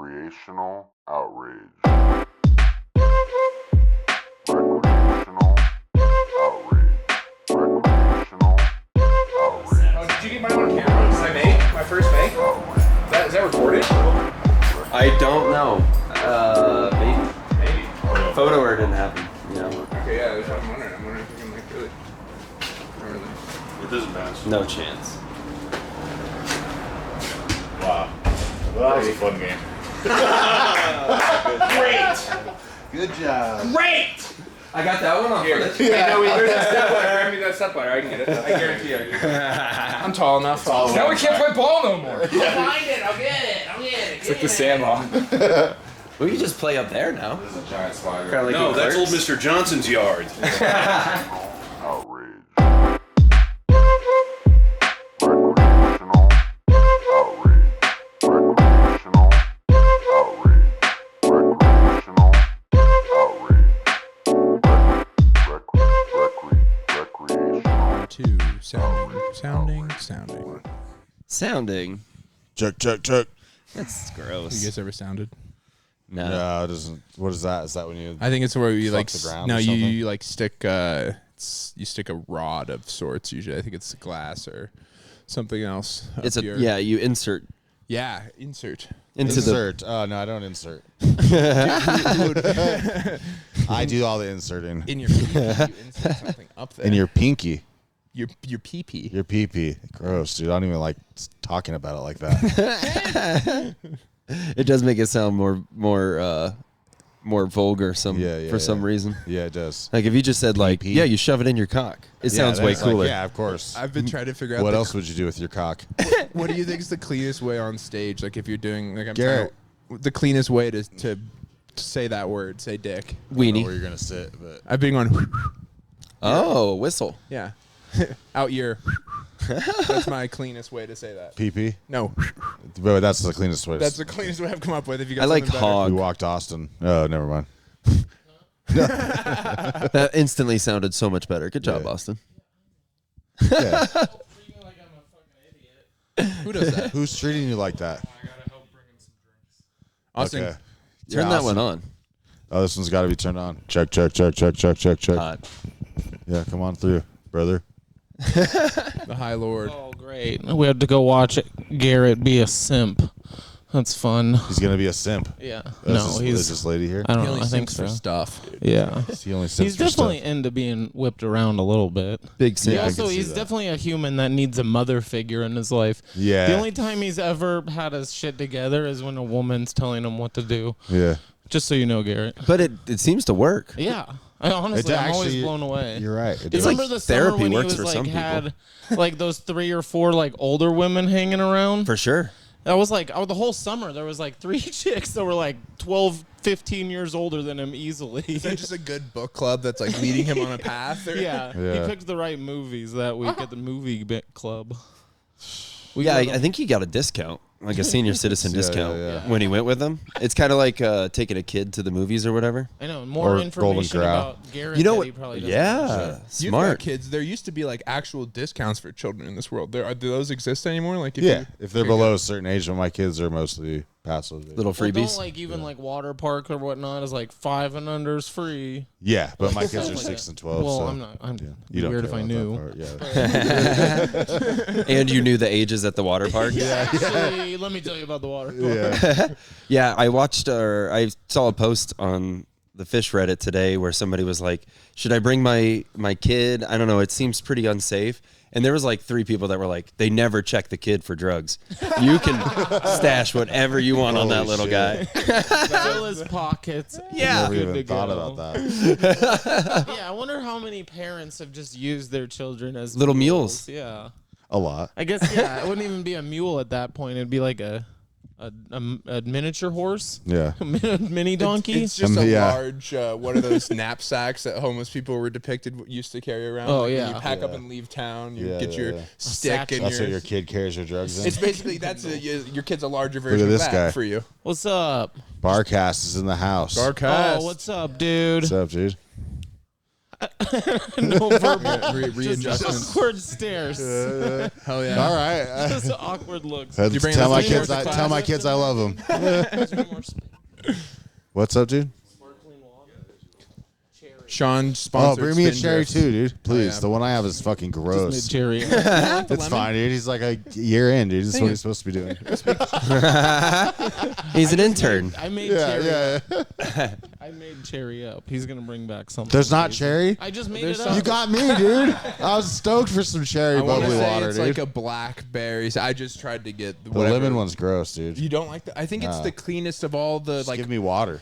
Recreational Outrage. Recreational Outrage. Recreational Outrage. Oh, did you get mine on camera? My make? My first make? Is that recorded? I don't know. Maybe. Maybe. Photo or didn't happen. You know. Okay, yeah, that's what I'm wondering. I'm wondering if you can, like, really. Not really. It doesn't match. No chance. Wow. Well, that was a fun game. Great! Good job. Great! I got that one on Here. footage. Hey, no, there's a step ladder. Grab me that step ladder. I can get it. I guarantee I can get it. I'm tall enough. Now we can't play ball no more. I'll find it. I'll get it. It's like the Sandlot. We can just play up there now. There's a giant spider. Kinda like No, in that's old Clerks. Mr. Johnson's yard. Outrage. Recreational Outrage. Recreational Outrage. Recreational Outrage. Recreational. Two. Sounding. Sounding. Check. That's You gross. guys ever sounded? No. No, it doesn't. What is that? Is that when you? I think it's where you Fuck like the ground no, or you, something? you like stick you stick a rod of sorts usually. I think it's glass or something else. It's up a your- you insert yeah, insert. into insert. Oh no, I don't insert. I do all the inserting. In your pee-pee, you insert something up there. In your pinky, your pee-pee. your pee-pee. Gross, dude. I don't even like talking about it like that. It does make it sound more vulgar for some reason. Yeah, it does. Like if you just said like, PP. yeah, you shove it in your cock. It sounds way that's like, cooler. yeah, of course. I've been trying to figure out What else would you do with your cock? what do you think is the cleanest way on stage? Like if you're doing like Garrett. the cleanest way to say that word, say dick. I don't know Weenie. where you're gonna sit, but I've been on Oh, whistle. yeah. Out your that's my cleanest way to say that. pee-pee. No. But that's the cleanest way. That's the cleanest way I've come up with. If you got I like something better. hog. We walked Austin. Oh, never mind. That instantly sounded so much better. Good job, Yeah. Austin. Yeah. Who does that? Who's treating you like that? Austin. Okay. Turn Yeah, that Austin. one on. Oh, this one's got to be turned on. Check. Hot. Yeah, come on through, brother. The High Lord. Oh, great. We had to go watch Garrett be a simp. That's fun. He's gonna be a simp. Yeah. Is this lady here? I He don't know. only I think simps so. for stuff. Yeah. He only simps He's for definitely stuff. into being whipped around a little bit. Big sin. Yeah, I Also, can see he's that. definitely a human that needs a mother figure in his life. Yeah. The only time he's ever had his shit together is when a woman's telling him what to do. Yeah. Just so you know, Garrett. But it seems to work. Yeah. I'm always actually- blown away. You're right. It Do you does. remember the therapy summer when works he was for like some people. had like those 3 or 4 like older women hanging around? For sure. That was like the whole summer there was like 3 chicks that were like 12, 15 years older than him easily. Is that just a good book club that's like leading him on a path? Or? Yeah, Yeah. he picked the right movies that week at the movie club. We Yeah, got I him- think he got a discount, like a senior citizen Yeah, discount yeah. when he went with them. It's kind of like taking a kid to the movies or whatever. I know more Or information Golden Corral. about Garrett. You know that what? He probably doesn't Yeah, know. You've got smart. kids. There used to be like actual discounts for children in this world. Do those exist anymore? Like if Yeah. you, If they're below a certain age, but my kids are mostly passive. Little Well, freebies. don't like even like water park or whatnot is like 5 and under's free. Yeah, but my kids are Like 6 that. and 12. Well, so. I'm not. I'm Yeah. be weird if care I about knew. that part, Yeah. And you knew the ages at the water park. Actually, let me tell you about the water park. yeah. Yeah, I saw a post on the fish Reddit today where somebody was like, should I bring my kid? I don't know. It seems pretty unsafe. And there was like 3 people that were like, they never check the kid for drugs. You can stash whatever you want on that Holy little shit. guy. Fill his pockets. Yeah. Never Good even to thought go. about that. Yeah, I wonder how many parents have just used their children as Little mules. Yeah, A lot. I guess it wouldn't even be a mule at that point. It'd be like a miniature horse, Yeah. a mini donkey. It's just a Yeah. large one of those knapsacks that homeless people were depicted used to carry around. Oh, Like, when yeah. you pack up Yeah. and leave town. You Yeah, get yeah, your yeah. stick satchel. and That's your. what your kid carries your drugs in. It's basically your kid's a larger version at of this that guy. for you. What's up? Barcast is in the house. Dark House. Oh, what's up, dude? What's up, dude? No verbal. Readjustments. Awkward stares. Hell yeah. All right. Just awkward looks. Tell you bring my this to kids. your Tell my kids I love them. More What's up, dude? sparkling water. Cherry. Sean Oh, sponsored bring me a Spin cherry Drifts. too, dude. Please. yeah. The one I have is fucking gross. Just made cherry. It's fine, dude. He's like a year in, dude. This is what he's supposed to be doing. He's an intern. I made cherry. Yeah. I made cherry up. He's gonna bring back something. There's not crazy. cherry. I just made There's it some- up. You got me, dude. I was stoked for some cherry I want to bubbly say water, it's dude. like a blackberry. So I just tried to get The whatever. lemon one's gross, dude. You don't like that? I think it's the cleanest of all the Just like. give me water.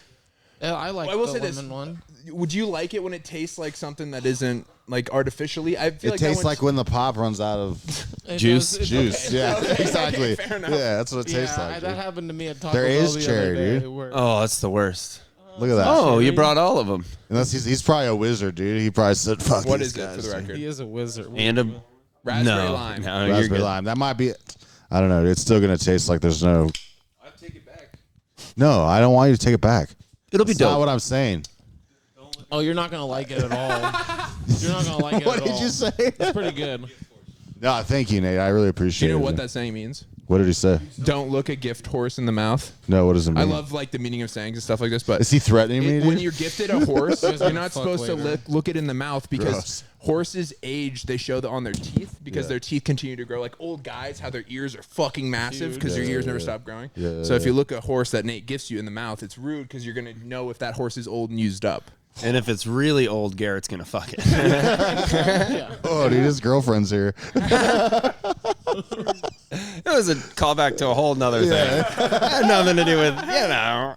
Yeah, I like I will the say this. lemon one. Would you like it when it tastes like something that isn't like artificially? I feel It like that tastes one's- like when the pop runs out of It Juice. does- it- juice. Yeah, Okay, exactly. fair enough. Yeah, that's what it tastes Yeah, like. that Dude. happened to me at Taco There Bell is the cherry, other day. dude. Where- Oh, that's the worst. Look at that. Oh, you cherry. brought all of them. Unless he's probably a wizard, dude. He probably said, "Fuck What these is it guys, for the dude. record? He is a wizard. And a Raspberry no, lime. no, you're Raspberry good. lime. That might be. I don't know. It's still gonna taste like there's no. I'll take it back. No, I don't want you to take it back. It'll be That's not dope. what I'm saying. Oh, you're not gonna like it at all. You're not gonna like it What at did all. you say? It's pretty good. No, thank you, Nate. I really Do appreciate you know it. what dude. that saying means? What did he say? Don't look a gift horse in the mouth. No, what does it mean? I love like the meaning of sayings and stuff like this, but Is he threatening me? when Dude? you're gifted a horse, you're not Fuck supposed to later. look it in the mouth because Gross. horses age. They show that on their teeth because Yeah. their teeth continue to grow. Like old guys, how their ears are fucking massive because their Yeah, ears yeah, never yeah. stop growing. Yeah, so if yeah. you look at a horse that Nate gifts you in the mouth, it's rude because you're gonna know if that horse is old and used up. And if it's really old, Garrett's gonna fuck it. Oh, dude, his girlfriend's here. It was a callback to a whole nother thing. Had nothing to do with, you know.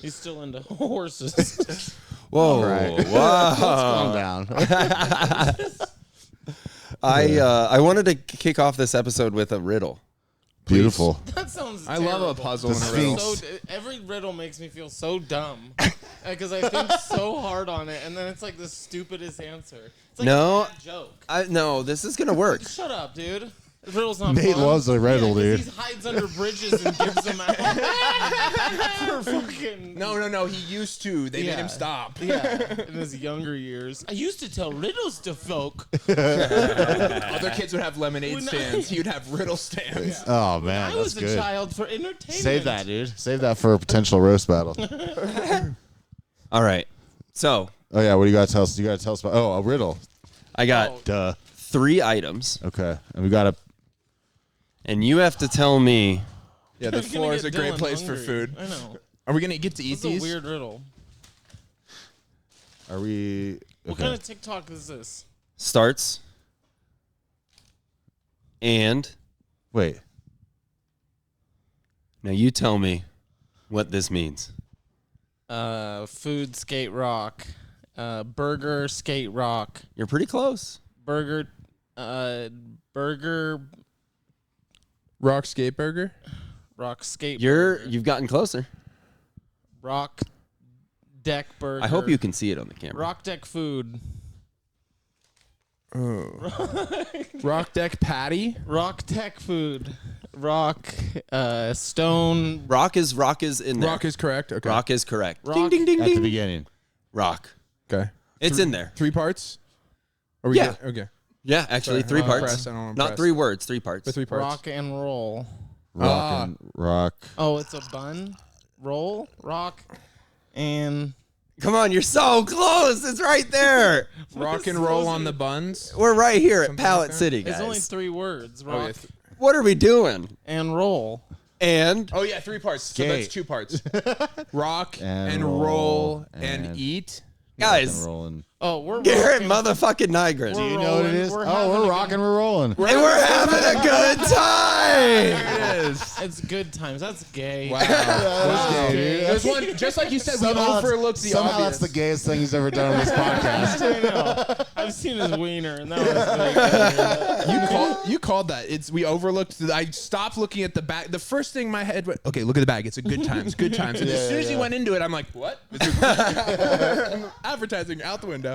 He's still into horses. Whoa, right. whoa. Calm down. I wanted to kick off this episode with a riddle. Beautiful. That sounds. I love a terrible. puzzle and a The riddle. Sphinx. Every riddle makes me feel so dumb because I think so hard on it, and then it's like the stupidest answer. It's like No. a bad joke. No, this is gonna work. Shut up, dude. The riddle's not Nate fun. loves a riddle, 'cause dude. He hides under bridges and gives them out for fucking. No. He used to. They made Yeah. him stop. Yeah, in his younger years. I used to tell riddles to folk. Other kids would have lemonade When I- stands. He would have riddle stands. Oh man, I that's was a good. child for entertainment. Save that, dude. Save that for a potential roast battle. All right. So Oh yeah, what do you gotta tell us? You gotta tell us about. Oh, a riddle. I got Duh. 3 items, Okay, and we gotta. and you have to tell me. Yeah, the You're gonna floor is get a great Dylan place hungry. for food. I know. Are we gonna get to eat It's a these? weird riddle. Are we? What Okay. kind of TikTok is this? Starts and Wait. now you tell me what this means. Food, skate, rock. Burger, skate, rock. You're pretty close. Burger, burger, Rock skate burger. rock, skate. You've gotten closer. rock deck burger. I hope you can see it on the camera. Rock deck food. Rock deck patty. Rock tech food. Rock stone. Rock is in there. Rock is correct. Okay. Rock is correct. Rock. Ding ding At ding the ding. beginning. Rock. Okay. It's in there. 3 parts. Are we Yeah. good? Okay. Yeah, actually Sorry, 3 I don't wanna parts. press, I don't wanna Not press. 3 words, 3 parts. For 3 parts. Rock and roll. Rock and rock. Oh, it's a bun. Roll. Rock. And Come on, you're so close. It's right there. Rock and roll on the buns. We're right here at Something Pallet like that? City, it's guys. only 3 words. Oh, Rock yeah. What are we doing? and roll. And Oh yeah, 3 parts. So that's Skate. 2 parts. Rock And and roll roll and- and eat. guys, Rolling. Oh, we're Garrett rocking. motherfucking Nygren. We're You know what it rolling. is? We're Oh, having a we're good- rocking, we're rolling. And we're having a good time. It's good times. That's gay. Wow. That's gay, dude. There's one just like you said. We overlooked the somehow obvious. that's the gayest thing he's ever done on this podcast. I know. I've seen his wiener, and that was You called that. We overlooked. I stopped looking at the bag. The first thing my head went, okay, look at the bag. It's a good times, good times. And as soon as he went into it, I'm like, what? Advertising out the window.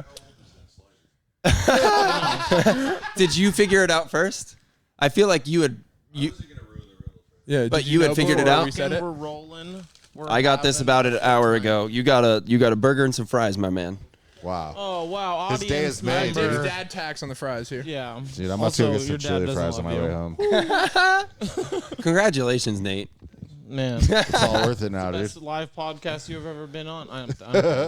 Did you figure it out first? I feel like you had. Yeah, But you had figured it out? We said it. We're rolling. We're I got this having- about an hour ago. You got a burger and some fries, my man. Wow. Oh wow, His day audience is made, member. dude. Dad tax on the fries here. Yeah. Dude, I'm about to go Also, get some your dad chili doesn't fries on my love way you. home. Congratulations, Nate. Man, It's all worth it now, dude. best live podcast you've ever been on.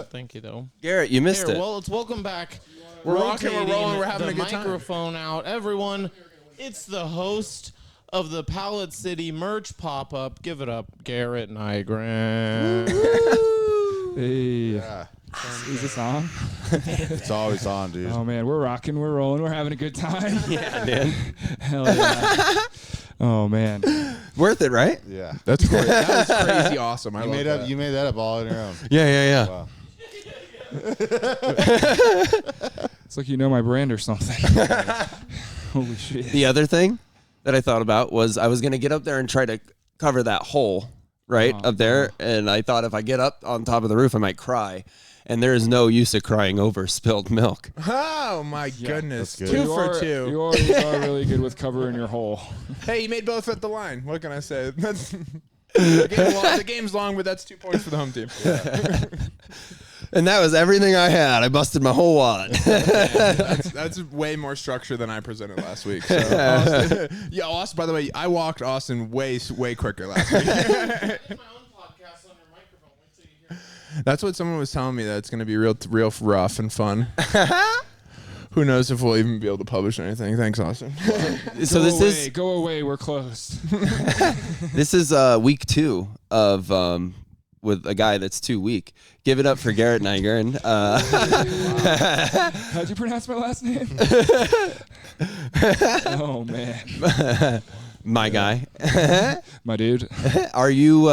Thank you though. Garrett, you missed Here, it. well, it's welcome back. We're rocking, we're Rotating rolling, we're having the a good time. microphone out, everyone. It's the host of the Pallet City merch pop-up. Give it up, Garrett Nygren. Hey, Yeah. is this on? It's always on, dude. Oh man, we're rocking, we're rolling, we're having a good time. Yeah, man. Hell yeah. Oh man. Worth it, right? Yeah. That's great. That was crazy awesome. I You love made that. up. You made that up all on your own. Yeah, yeah, yeah. Wow. It's like you know my brand or something. Holy shit. The other thing that I thought about was I was going to get up there and try to cover that hole right up there. And I thought if I get up on top of the roof, I might cry. And there is no use of crying over spilled milk. Oh my goodness. that's good. 2 for 2. You always are really good with covering your hole. Hey, you made both at the line. What can I say? That's the game's long, but that's 2 points for the home team. And that was everything I had. I busted my whole wad. That's way more structure than I presented last week. So, Austin, yeah, Austin. By the way, I walked Austin way quicker last week. That's what someone was telling me. That it's going to be real rough and fun. Who knows if we'll even be able to publish anything? Thanks, Austin. So Go away, we're closed. this is week 2 of with a guy that's too weak. Give it up for Garrett Nygren. How'd you pronounce my last name? Oh man. My guy. My dude. Are you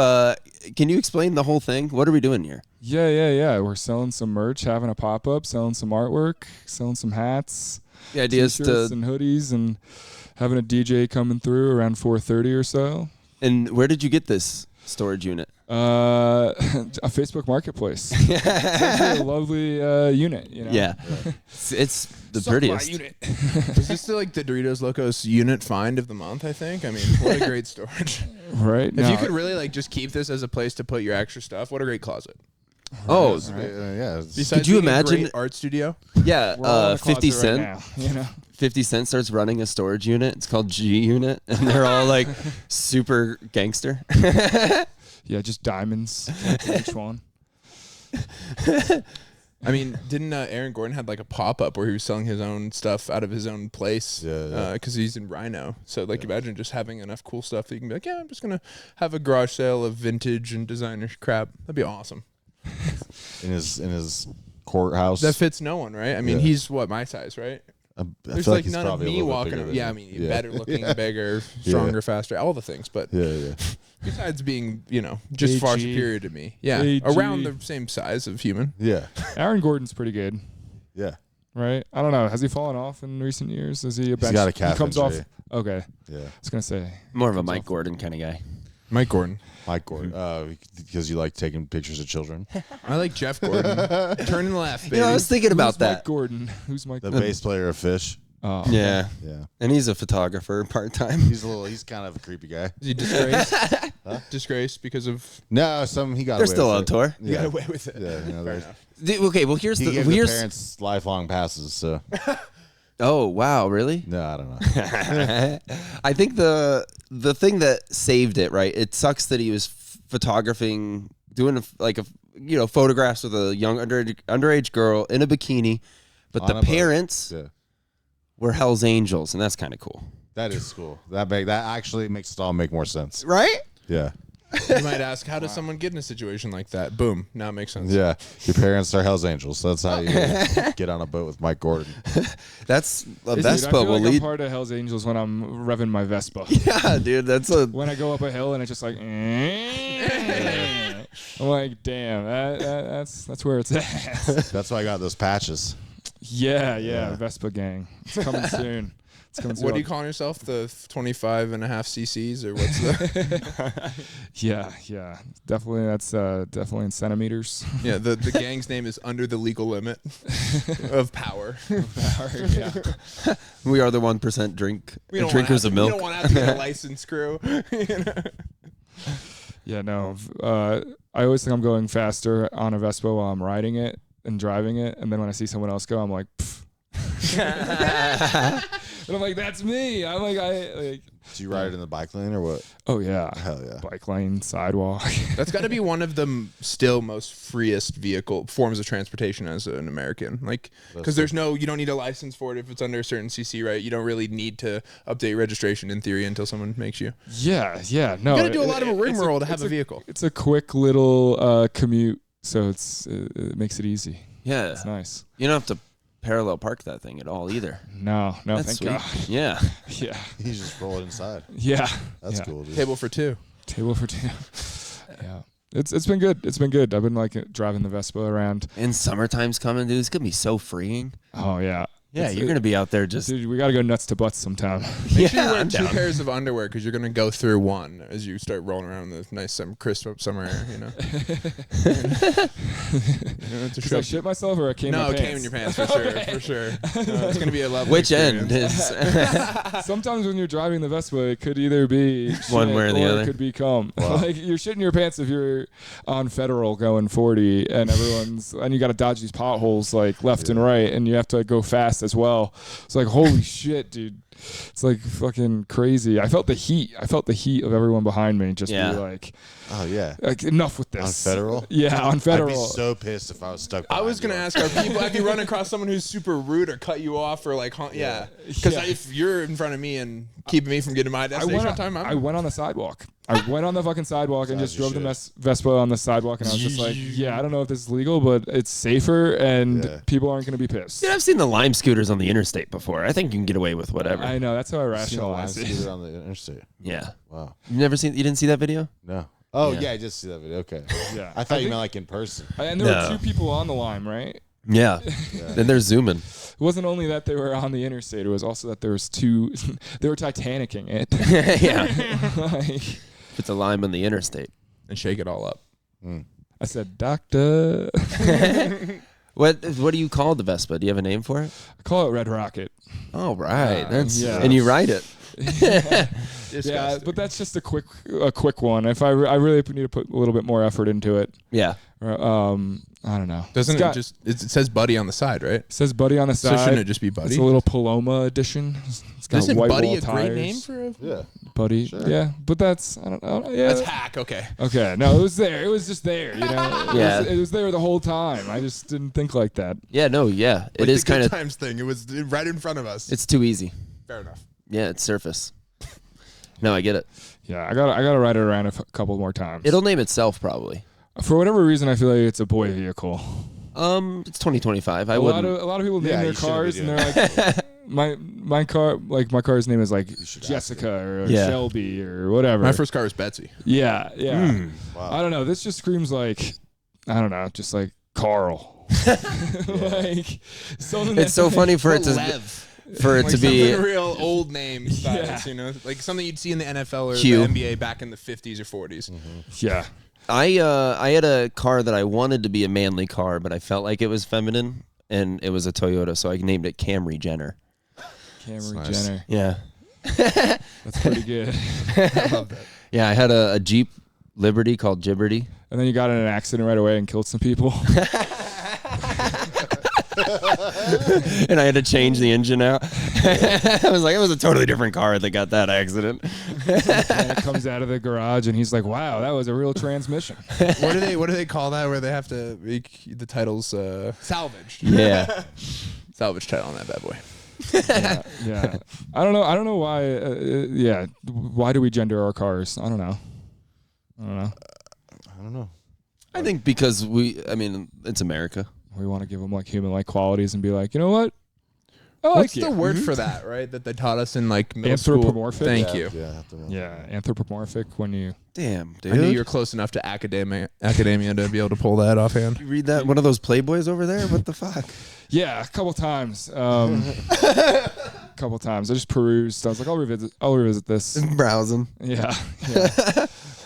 can you explain the whole thing? What are we doing here? Yeah. We're selling some merch, having a pop-up, selling some artwork, selling some hats. The idea is T-shirts to and hoodies, and having a DJ coming through around 4:30 or so. And where did you get this storage unit? A Facebook Marketplace. It's actually a lovely unit. You know? Yeah. It's the prettiest. Unit. Is this like the Doritos Locos unit find of the month? I think. I mean, what a great storage. Right. If you could really like just keep this as a place to put your extra stuff, what a great closet. Oh, Yeah. Besides Could you being a imagine- great art studio? yeah. We're all in a 50 closet Cent. right now, you know? 50 Cent starts running a storage unit. It's called G Unit, and they're all like super gangster. Yeah, just diamonds for each one. I mean, didn't Aaron Gordon had like a pop up where he was selling his own stuff out of his own place? Yeah. Because he's in Rhino. So like, imagine just having enough cool stuff that you can be like, yeah, I'm just gonna have a garage sale of vintage and designer crap. That'd be awesome. In his courthouse. That fits no one, right? I mean, Yeah. he's what, my size, right? I There's feel like he's none of probably a me little bit walking. bigger than Yeah, I you. mean, better looking, bigger, stronger, faster, all the things. But Yeah. besides being, just far AG. superior to me. Yeah, AG. around the same size of human. Yeah. Aaron Gordon's pretty good, Yeah. right? I don't know. Has he fallen off in recent years? Is he a bench? got a calf He comes injury. off. Okay. Yeah. I was gonna say. More of a Mike Gordon kind of guy. Mike Gordon. Mike Gordon. Because you like taking pictures of children. I like Jeff Gordon. Turning left, baby. You know, I was thinking about Who's Mike that. Gordon? Who's Mike? The Gordon? bass player of Fish. Oh, Yeah. Yeah. And he's a photographer part time. He's kind of a creepy guy. Is he disgraced? Disgraced because of No, he got They're away still with on it. tour. he got away with it. Yeah, there's- Okay, well here's he the gave the here's parents lifelong passes, so Oh, wow, really? no, I don't know. I think the thing that saved it, right? It sucks that he was photographing, doing photographs with a young underage girl in a bikini, but On the a boat. parents Yeah. were Hell's Angels, and that's kind of cool, That is cool. That actually makes it all make more sense. right? Yeah. You might ask, how does someone get in a situation like that? Boom. Now it makes sense. Yeah. Your parents are Hell's Angels. That's how you get on a boat with Mike Gordon. That's a Dude, I Vespa feel will like I'm lead. part of Hell's Angels when I'm revving my Vespa. Yeah, dude, that's a. When I go up a hill and it's just like, I'm like, damn, that's where it's at. That's why I got those patches. Yeah, Vespa gang. It's coming soon. It's coming soon. What are you calling yourself? The 25.5 cc's or what's the? Yeah. Definitely, that's definitely in centimeters. Yeah, the gang's name is Under the Legal Limit of Power. Yeah. We are the 1% drinkers of milk. We don't want to have to get a licensed crew. Yeah, no. I always think I'm going faster on a Vespa while I'm riding it. and driving it, and then when I see someone else go, I'm like, pfft. And I'm like, that's me. I'm like, Do you ride it in the bike lane or what? oh yeah, Hell yeah. bike lane, sidewalk. That's got to be one of the still most freest vehicle forms of transportation as an American. Like, because you don't need a license for it if it's under a certain CC, right? You don't really need to update registration in theory until someone makes you. Yeah, no. You got to do a lot of a rigmarole to have a vehicle. It's a quick little commute, so it makes it easy. Yeah. It's nice. You don't have to parallel park that thing at all either. No, That's thank God. sweet. Yeah. Yeah, You just roll it inside. yeah. That's yeah. cool, dude. Table for two. Table for two. Yeah, it's been good. It's been good. I've been like driving the Vespa around. And summertime's coming, dude. It's gonna be so freeing. Oh yeah. Yeah, you're gonna be out there just. Dude, we got to go nuts to butts sometime. Make sure you wear I'm two down. pairs of underwear because you're going to go through one as you start rolling around the nice crisp summer air, you know? Did I shit myself or I came in No, my it pants? came in your pants for sure, for sure. It's going to be a lovely Which experience. end is? Sometimes when you're driving the Vespa, it could either be One shit way or the other. It could be cum. Like you're shitting your pants if you're on Federal going 40, and and you got to dodge these potholes like left and right, and you have to go fast as well. It's like holy shit, dude. It's like fucking crazy. I felt the heat. of everyone behind me just be like, Oh, yeah. like enough with this. On Federal? Yeah, on Federal. I'd be so pissed if I was stuck I was behind gonna you. ask, have you run across someone who's super rude or cut you off or like, yeah? Because Yeah. if you're in front of me and keeping me from getting to my destination on time, I went on the sidewalk. I went on the fucking sidewalk and just drove the Vespa on the sidewalk, and I was just like, yeah, I don't know if this is legal, but it's safer, and people aren't going to be pissed. Dude, I've seen the Lime scooters on the interstate before. I think you can get away with whatever. I know, that's how I Seen a line rationalize it. scooter on the interstate. Yeah. Wow. You didn't see that video? No. Oh, Yeah. yeah, I just see that video. Okay. Yeah. I thought you meant like in person. And there No. were 2 people on the line, right? Yeah. Then they're zooming. It wasn't only that they were on the interstate, it was also that there was 2, they were Titanicing it. Yeah. Like, Put the lime on the interstate. and shake it all up. I said, doctor. What do you call the Vespa? Do you have a name for it? I call it Red Rocket. Oh, right. yeah. And you ride it. Yeah, but that's just a quick one. If I really need to put a little bit more effort into it. Yeah. I don't know. Doesn't it just? It says Buddy on the side, right? It says Buddy on the So side. shouldn't it just be Buddy? It's a little Paloma edition. It's got Isn't white Buddy wall a tires. great name for a? Yeah. Buddy? Sure. Yeah, but that's I don't know. Yeah. That's hack. Okay. Okay, no, it was there. It was just there. You know. Yeah. It was there the whole time. I just didn't think like that. Yeah, no, yeah. It is kind of. times thing. It was right in front of us. It's too easy. Fair enough. Yeah, it's surface. No, I get it. Yeah, I gotta ride it around a couple more times. It'll name itself probably. For whatever reason, I feel like it's a boy vehicle. It's 2025. I A wouldn't. lot of people name Yeah, their you shouldn't be cars and doing they're like, my car's name is like Jessica or Yeah. Shelby or whatever. My first car was Betsy. Yeah. Wow. I don't know. This just screams like, I don't know, just like Carl. Like something. It's so funny for it to Like be something real old name styles, Yeah. you know, like something you'd see in the NFL or Q. the NBA back in the 50s or 40s. Yeah. I had a car that I wanted to be a manly car, but I felt like it was feminine, and it was a Toyota, so I named it Camry Jenner. Camry nice. Jenner. Yeah. That's pretty good. I love that. Yeah, I had a Jeep Liberty called Gibberty. And then you got in an accident right away and killed some people. And I had to change the engine out. I was like, it was a totally different car that got that accident. And it comes out of the garage and he's like, wow, that was a real transmission. What do they call that where they have to make the titles salvaged? Yeah. Salvage title on that bad boy. Yeah. I don't know why. Why do we gender our cars? I don't know. I don't know. I think because it's America. We want to give them like human-like qualities and be like, you know what? I like What's you. the word for that, right? That they taught us in like middle school. Anthropomorphic? Thank you. Yeah, I have to know. Yeah, anthropomorphic when you. Damn, dude. I knew you were close enough to academia to be able to pull that offhand. You read that? One of those Playboys over there? What the fuck? Yeah, a couple times. Couple times. I just perused. I was like, I'll revisit this. Browsing. Yeah.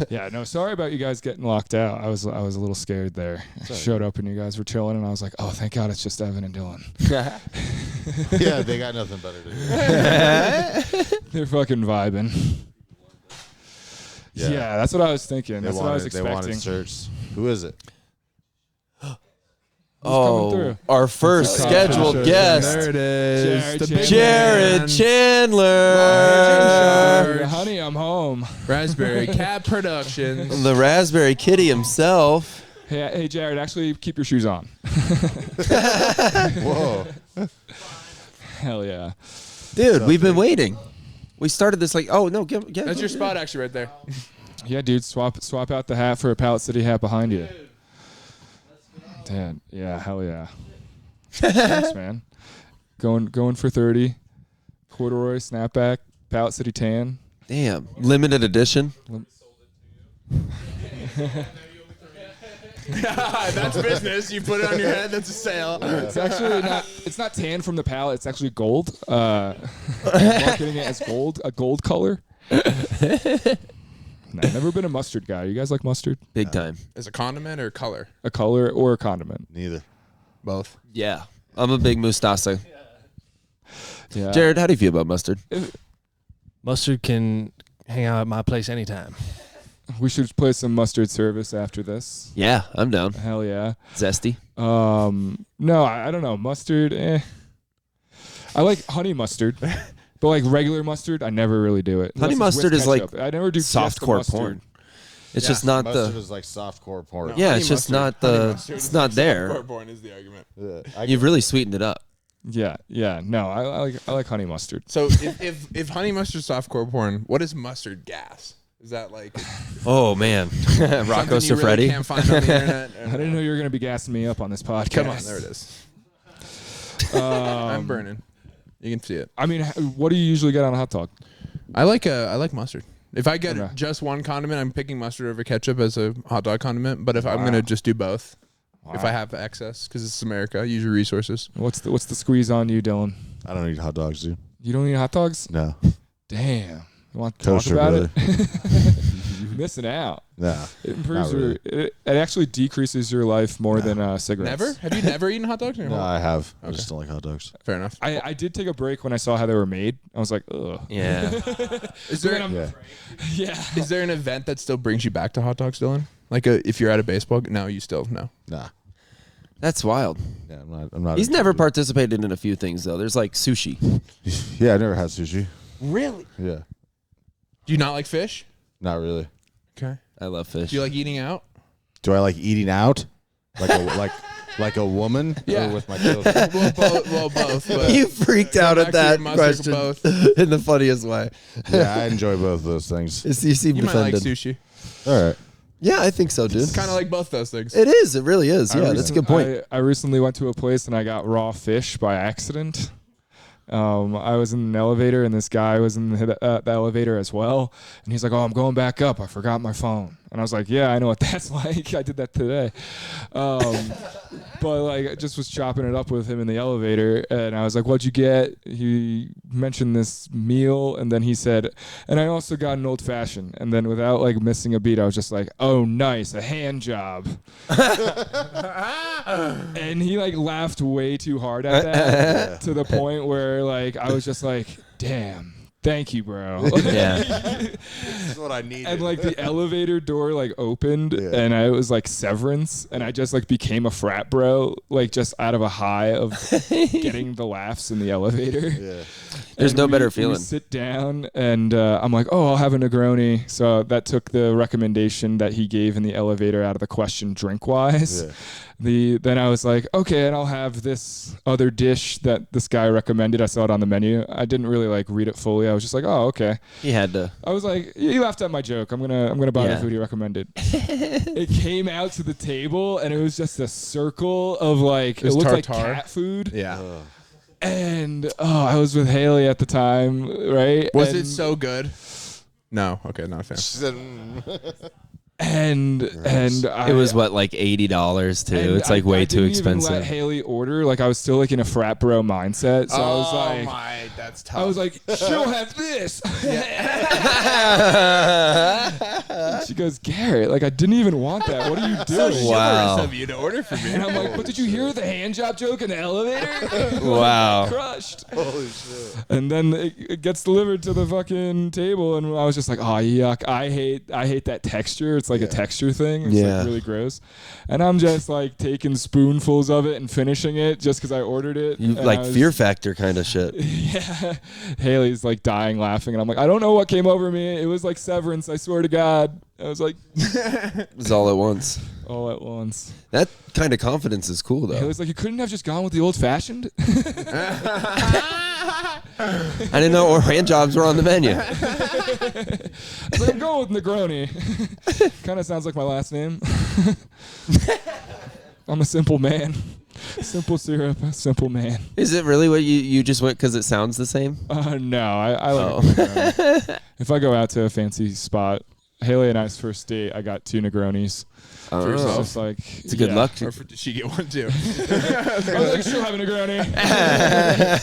Yeah, no, sorry about you guys getting locked out. I was a little scared there. I showed up and you guys were chilling and I was like, oh, thank God it's just Evan and Dylan. Yeah, they got nothing better to do. They're fucking vibing. Yeah, that's what I was thinking. That's what I was They expecting. wanted shirts. Who is it? coming through? Our first That's scheduled right. guest, There it is. Jared The big Jared man. Chandler, Honey, I'm home. Raspberry Cat Productions. the Raspberry Kitty himself. Hey, Jared, actually keep your shoes on. Whoa. Hell yeah. Dude, we've been waiting. We started this like, oh no, get That's your spot actually right there. Yeah, dude, swap out the hat for a Pallet City hat behind you. Dad, yeah, hell yeah. Thanks, man. Going for 30. Corduroy, snapback, Pallet City tan. Damn, limited edition. That's business. You put it on your head. That's a sale. It's actually not. It's not tan from the pallet. It's actually gold. Marketing it as gold, a gold color. I've never been a mustard guy. You guys like mustard? Big time. As a condiment or color? A color or a condiment? Neither. Both. Yeah, I'm a big mustasa. Yeah. Jared, how do you feel about mustard? Mustard can hang out at my place anytime. We should play some mustard service after this. Yeah, I'm down. Hell yeah. Zesty. No, I don't know. Mustard, I like honey mustard. But like regular mustard, I never really do it. Honey Unless it's mustard with is like ketchup. I never do just the softcore mustard. porn. It's just not Mustard the. is like softcore porn. Yeah, Honey it's just mustard. not Honey the. mustard It's is not like there. softcore is the argument. You've really sweetened it up. Yeah. No, I like honey mustard. So if honey mustard softcore porn, what is mustard gas? Is that like Oh man, Rocco something you really Siffredi. can't find on the internet? I didn't know you were gonna be gassing me up on this podcast. Come on, there it is. I'm burning. You can see it. I mean, what do you usually get on a hot dog? I like mustard. If I get Okay. just one condiment, I'm picking mustard over ketchup as a hot dog condiment. But if I'm gonna just do both, if I have excess, because it's America, use your resources. What's the squeeze on you, Dylan? I don't eat hot dogs, dude. You don't eat hot dogs? No. Damn. You want to talk Kosher, about brother. it? Missing out. Nah. It improves Not really. it actually decreases your life more than cigarettes. Never? Have you never eaten hot dogs? In your No, whole I life? have. I just don't like hot dogs. Fair enough. I did take a break when I saw how they were made. I was like, ugh. Yeah. Is there Yeah. Yeah. is there an event that still brings you back to hot dogs, Dylan? Like if you're at a baseball, no, you still no. Nah. That's wild. Yeah, I'm not. He's never participated in a few things though. There's like sushi. Yeah, I never had sushi. Really? Yeah. Do you not like fish? Not really. Okay. I love fish. Do you like eating out? Do I like eating out? Like a like a woman? Yeah. Or with my children? well, both. But You freaked out back at to your that mustard, question both. in the funniest way. Yeah, I enjoy both of those things. You seem You might like defended. sushi. All right. Yeah, I think so, dude. It's kind of like both those things. It is. It really is. Yeah, that's a good point. I recently went to a place and I got raw fish by accident. I was in an elevator and this guy was in the elevator as well. And he's like, oh, I'm going back up. I forgot my phone. And I was like, yeah, I know what that's like. I did that today. But like, I just was chopping it up with him in the elevator. And I was like, what'd you get? He mentioned this meal. And then he said, and I also got an old fashioned. And then without like missing a beat, I was just like, oh, nice. A hand job. And he like laughed way too hard at that to the point where like I was just like, damn, thank you, bro. Yeah. This is what I need. And like the elevator door like opened Yeah. and I was like severance and I just like became a frat bro, like just out of a high of getting the laughs in the elevator. Yeah. There's And no better we feeling. sit down and I'm like, oh, I'll have a Negroni. So that took the recommendation that he gave in the elevator out of the question drink wise. Yeah. Then I was like, okay, and I'll have this other dish that this guy recommended. I saw it on the menu. I didn't really like read it fully. I was just like, oh, okay. He had to. I was like, you laughed at my joke. I'm gonna buy Yeah. the food you recommended. It came out to the table and it was just a circle of like was it looked like tartare? cat food. Yeah. And I was with Haley at the time, right? Was And- it so good? No. Okay, not a fan. She said, mm. And It was what, like $80 too. and It's like I way too didn't even expensive. let Haley order. Like I was still like in a frat bro mindset. So I was like, my, that's tough. I was like, she'll have this. She goes, Garrett, like I didn't even want that. What are you doing? Wow. Of you to order for me. And I'm like, but did you hear the hand job joke in the elevator? Wow. Crushed. Holy shit. And then it gets delivered to the fucking table, and I was just like, oh yuck! I hate that texture. It's like a texture thing. It's Yeah. like really gross. And I'm just like taking spoonfuls of it and finishing it just because I ordered it. You And like I was- Fear Factor kind of shit. Yeah. Haley's like dying laughing, and I'm like, I don't know what came over me. It was like Severance. I swear to God. I was like, It was all at once. all at once. That kind of confidence is cool, though. Haley's like, you couldn't have just gone with the old fashioned. I didn't know hand jobs were on the menu. I was like, I'm going with Negroni. Kind of sounds like my last name. I'm a simple man. Simple syrup, simple man. Is it really what you just went because it sounds the same? No, I like Negroni. If I go out to a fancy spot, Haley and I's first date, I got 2 Negronis. Oh. It's just like, It's a good luck. Did she get one too? I was like, she'll have a Negroni. No, I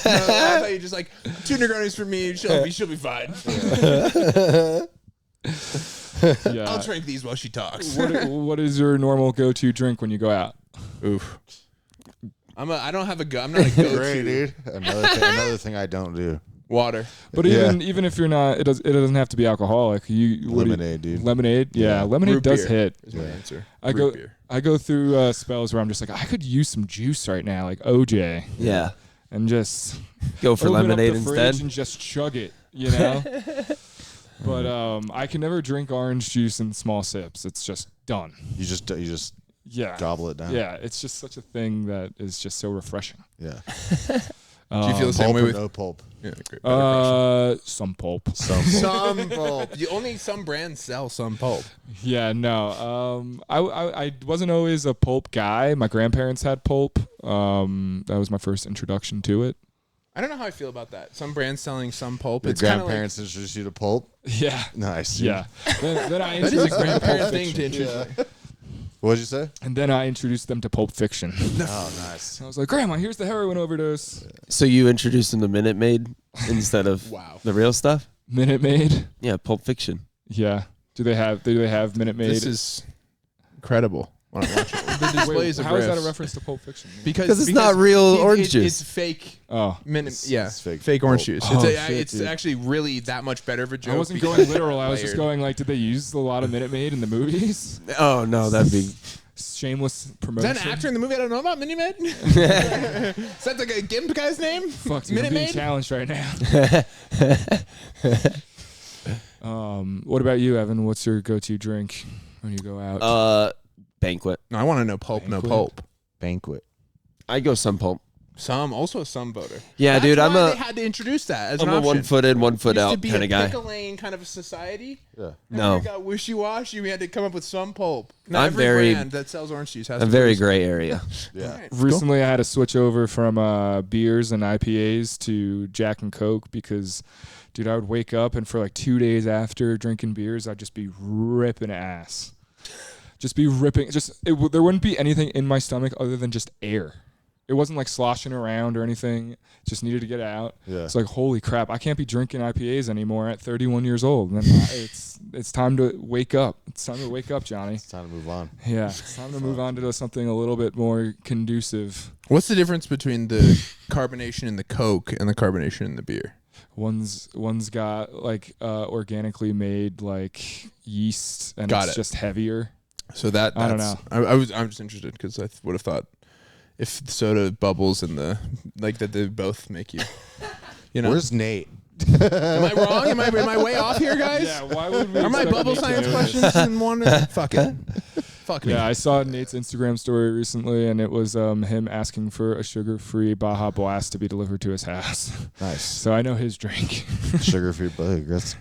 thought you just like 2 Negronis for me. She'll be fine. Yeah. I'll drink these while she talks. What is your normal go-to drink when you go out? Oof. I'm not a go-to. Great, dude. Another thing I don't do. Water. But even if you're not, it doesn't have to be alcoholic. Lemonade, dude. Lemonade, yeah. Lemonade Root does beer hit. is my answer. I go through spells where I'm just like, I could use some juice right now, like OJ, Yeah. and just Go for open up lemonade the fridge instead. and just chug it, you know. But I can never drink orange juice in small sips. It's just done. You just Yeah. gobble it down. Yeah, it's just such a thing that is just so refreshing. Yeah. Do you feel the same Pulp way or with no pulp? Yeah, great. Better Some pulp. Some pulp. some pulp? Only some brands sell some pulp. Yeah, no. I wasn't always a pulp guy. My grandparents had pulp. That was my first introduction to it. I don't know how I feel about that. Some brands selling some pulp. Your It's kind of like grandparents introduced you to pulp? Yeah. Nice. Yeah. then I that is introduced a them to grandparent Pulp thing to Fiction. introduce. What'd you say? And then I introduced them to Pulp Fiction. Oh, nice. I was like, Grandma, here's the heroin overdose. So you introduced them to Minute Maid instead of Wow. the real stuff? Minute Maid. Yeah, Pulp Fiction. Yeah. Do they have Minute Maid? This is incredible. When I watch it. The displays of How is that a riffs. reference to Pulp Fiction? Because it's not real orange juice. It's fake. Oh. It's fake fake orange pulp. juice. Oh, It's, shit, it's dude. actually really that much better of a joke. I wasn't because going literal. I was layered. just going like, did they use a lot of Minute Maid in the movies? Oh, no, that'd be... Shameless Is promotion. that an actor in the movie I don't know about? Minnie Maid? Is that like a GIMP guy's name? Fuck, dude, I'm Minute being Maid? challenged right now. What about you, Evan? What's your go-to drink when you go out? Banquet. No, I want to know pulp, no Banquet? pulp. Banquet. I go some pulp. Also a some voter. Yeah, That's dude, why they had to introduce that as I'm an a option. 1 foot in, 1 foot Used to out be kind a of guy. pick a lane kind of a society. Yeah. No. We got wishy-washy. We had to come up with some pulp. Not I'm every very- brand that sells orange juice has A to very produce- gray area. Yeah. Alright, Recently, I had to switch over from beers and IPAs to Jack and Coke because, dude, I would wake up and for like 2 days after drinking beers, I'd just be ripping ass. Just be ripping. There wouldn't be anything in my stomach other than just air. It wasn't like sloshing around or anything. Just needed to get out. Yeah. It's like, holy crap, I can't be drinking IPAs anymore at 31 years old. And it's time to wake up. It's time to wake up, Johnny. It's time to move on. Yeah, it's time to move on to something a little bit more conducive. What's the difference between the carbonation in the Coke and the carbonation in the beer? One's got like organically made like yeast, and Got it's it. just heavier. So that's I don't know. I'm just interested because I would have thought if the soda bubbles and the like that they both make you. You know, Where's Nate? am I wrong? Am I way off here, guys? Yeah, why would we? Are my expect bubble Nate to science know this? questions in one? Fuck it. Fuck me. Yeah, I saw Nate's Instagram story recently, and it was him asking for a sugar-free Baja Blast to be delivered to his house. Nice. So I know his drink. Sugar-free bug. That's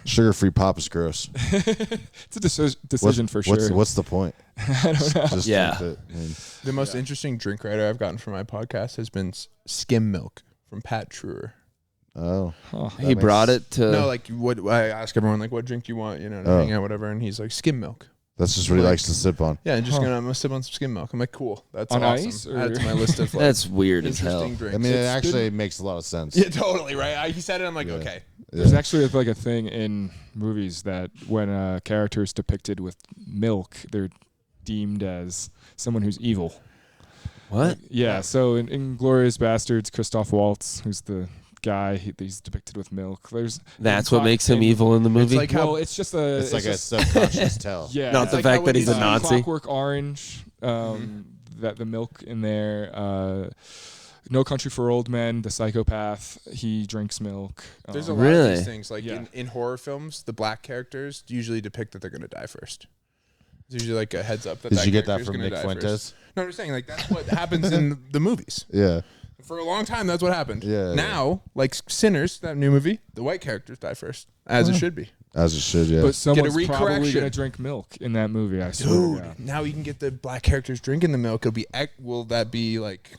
sugar-free pop is gross. It's a decision for sure. What's the point? I don't know. Just Yeah. drink it and- The most interesting drink writer I've gotten for my podcast has been skim milk from Pat Truer. Oh. He brought it to... No, like what I ask everyone, like, what drink you want, you know, to Oh. hang out, whatever, and he's like, skim milk. That's just what he Like- likes to sip on. Yeah, and just gonna sip on some skim milk. I'm like, cool, that's On awesome. ice, Add it to or- my list of like, That's weird as hell. interesting drinks. I mean, it It's actually good. makes a lot of sense. Yeah, totally right. He said it. I'm like, Yeah. okay, There's actually like a thing in movies that when a character is depicted with milk, they're deemed as someone who's evil. What? Yeah. So in Inglourious Bastards, Christoph Waltz, who's the guy, he's depicted with milk. That's what makes him evil in the movie. It's like how it's just a It's like a subconscious tell. yeah, Not it's the like fact how that when he's a you see Nazi. Clockwork Orange, that the milk in there. No Country for Old Men, the psychopath, he drinks milk. there's a lot of Really? these things. Like Yeah. in horror films, the black characters usually depict that they're going to die first. It's usually like a heads up that Did that you get that character's from gonna Nick die Fuentes? first. No, I'm just saying, like, that's what happens in the movies. Yeah. For a long time, that's what happened. Yeah, Now, like Sinners, that new movie, the white characters die first, as it should be. As it should, yeah. But someone's probably recorrection. going to drink milk in that movie, I swear to Dude, God. now you can get the black characters drinking the milk. It'll be will that be like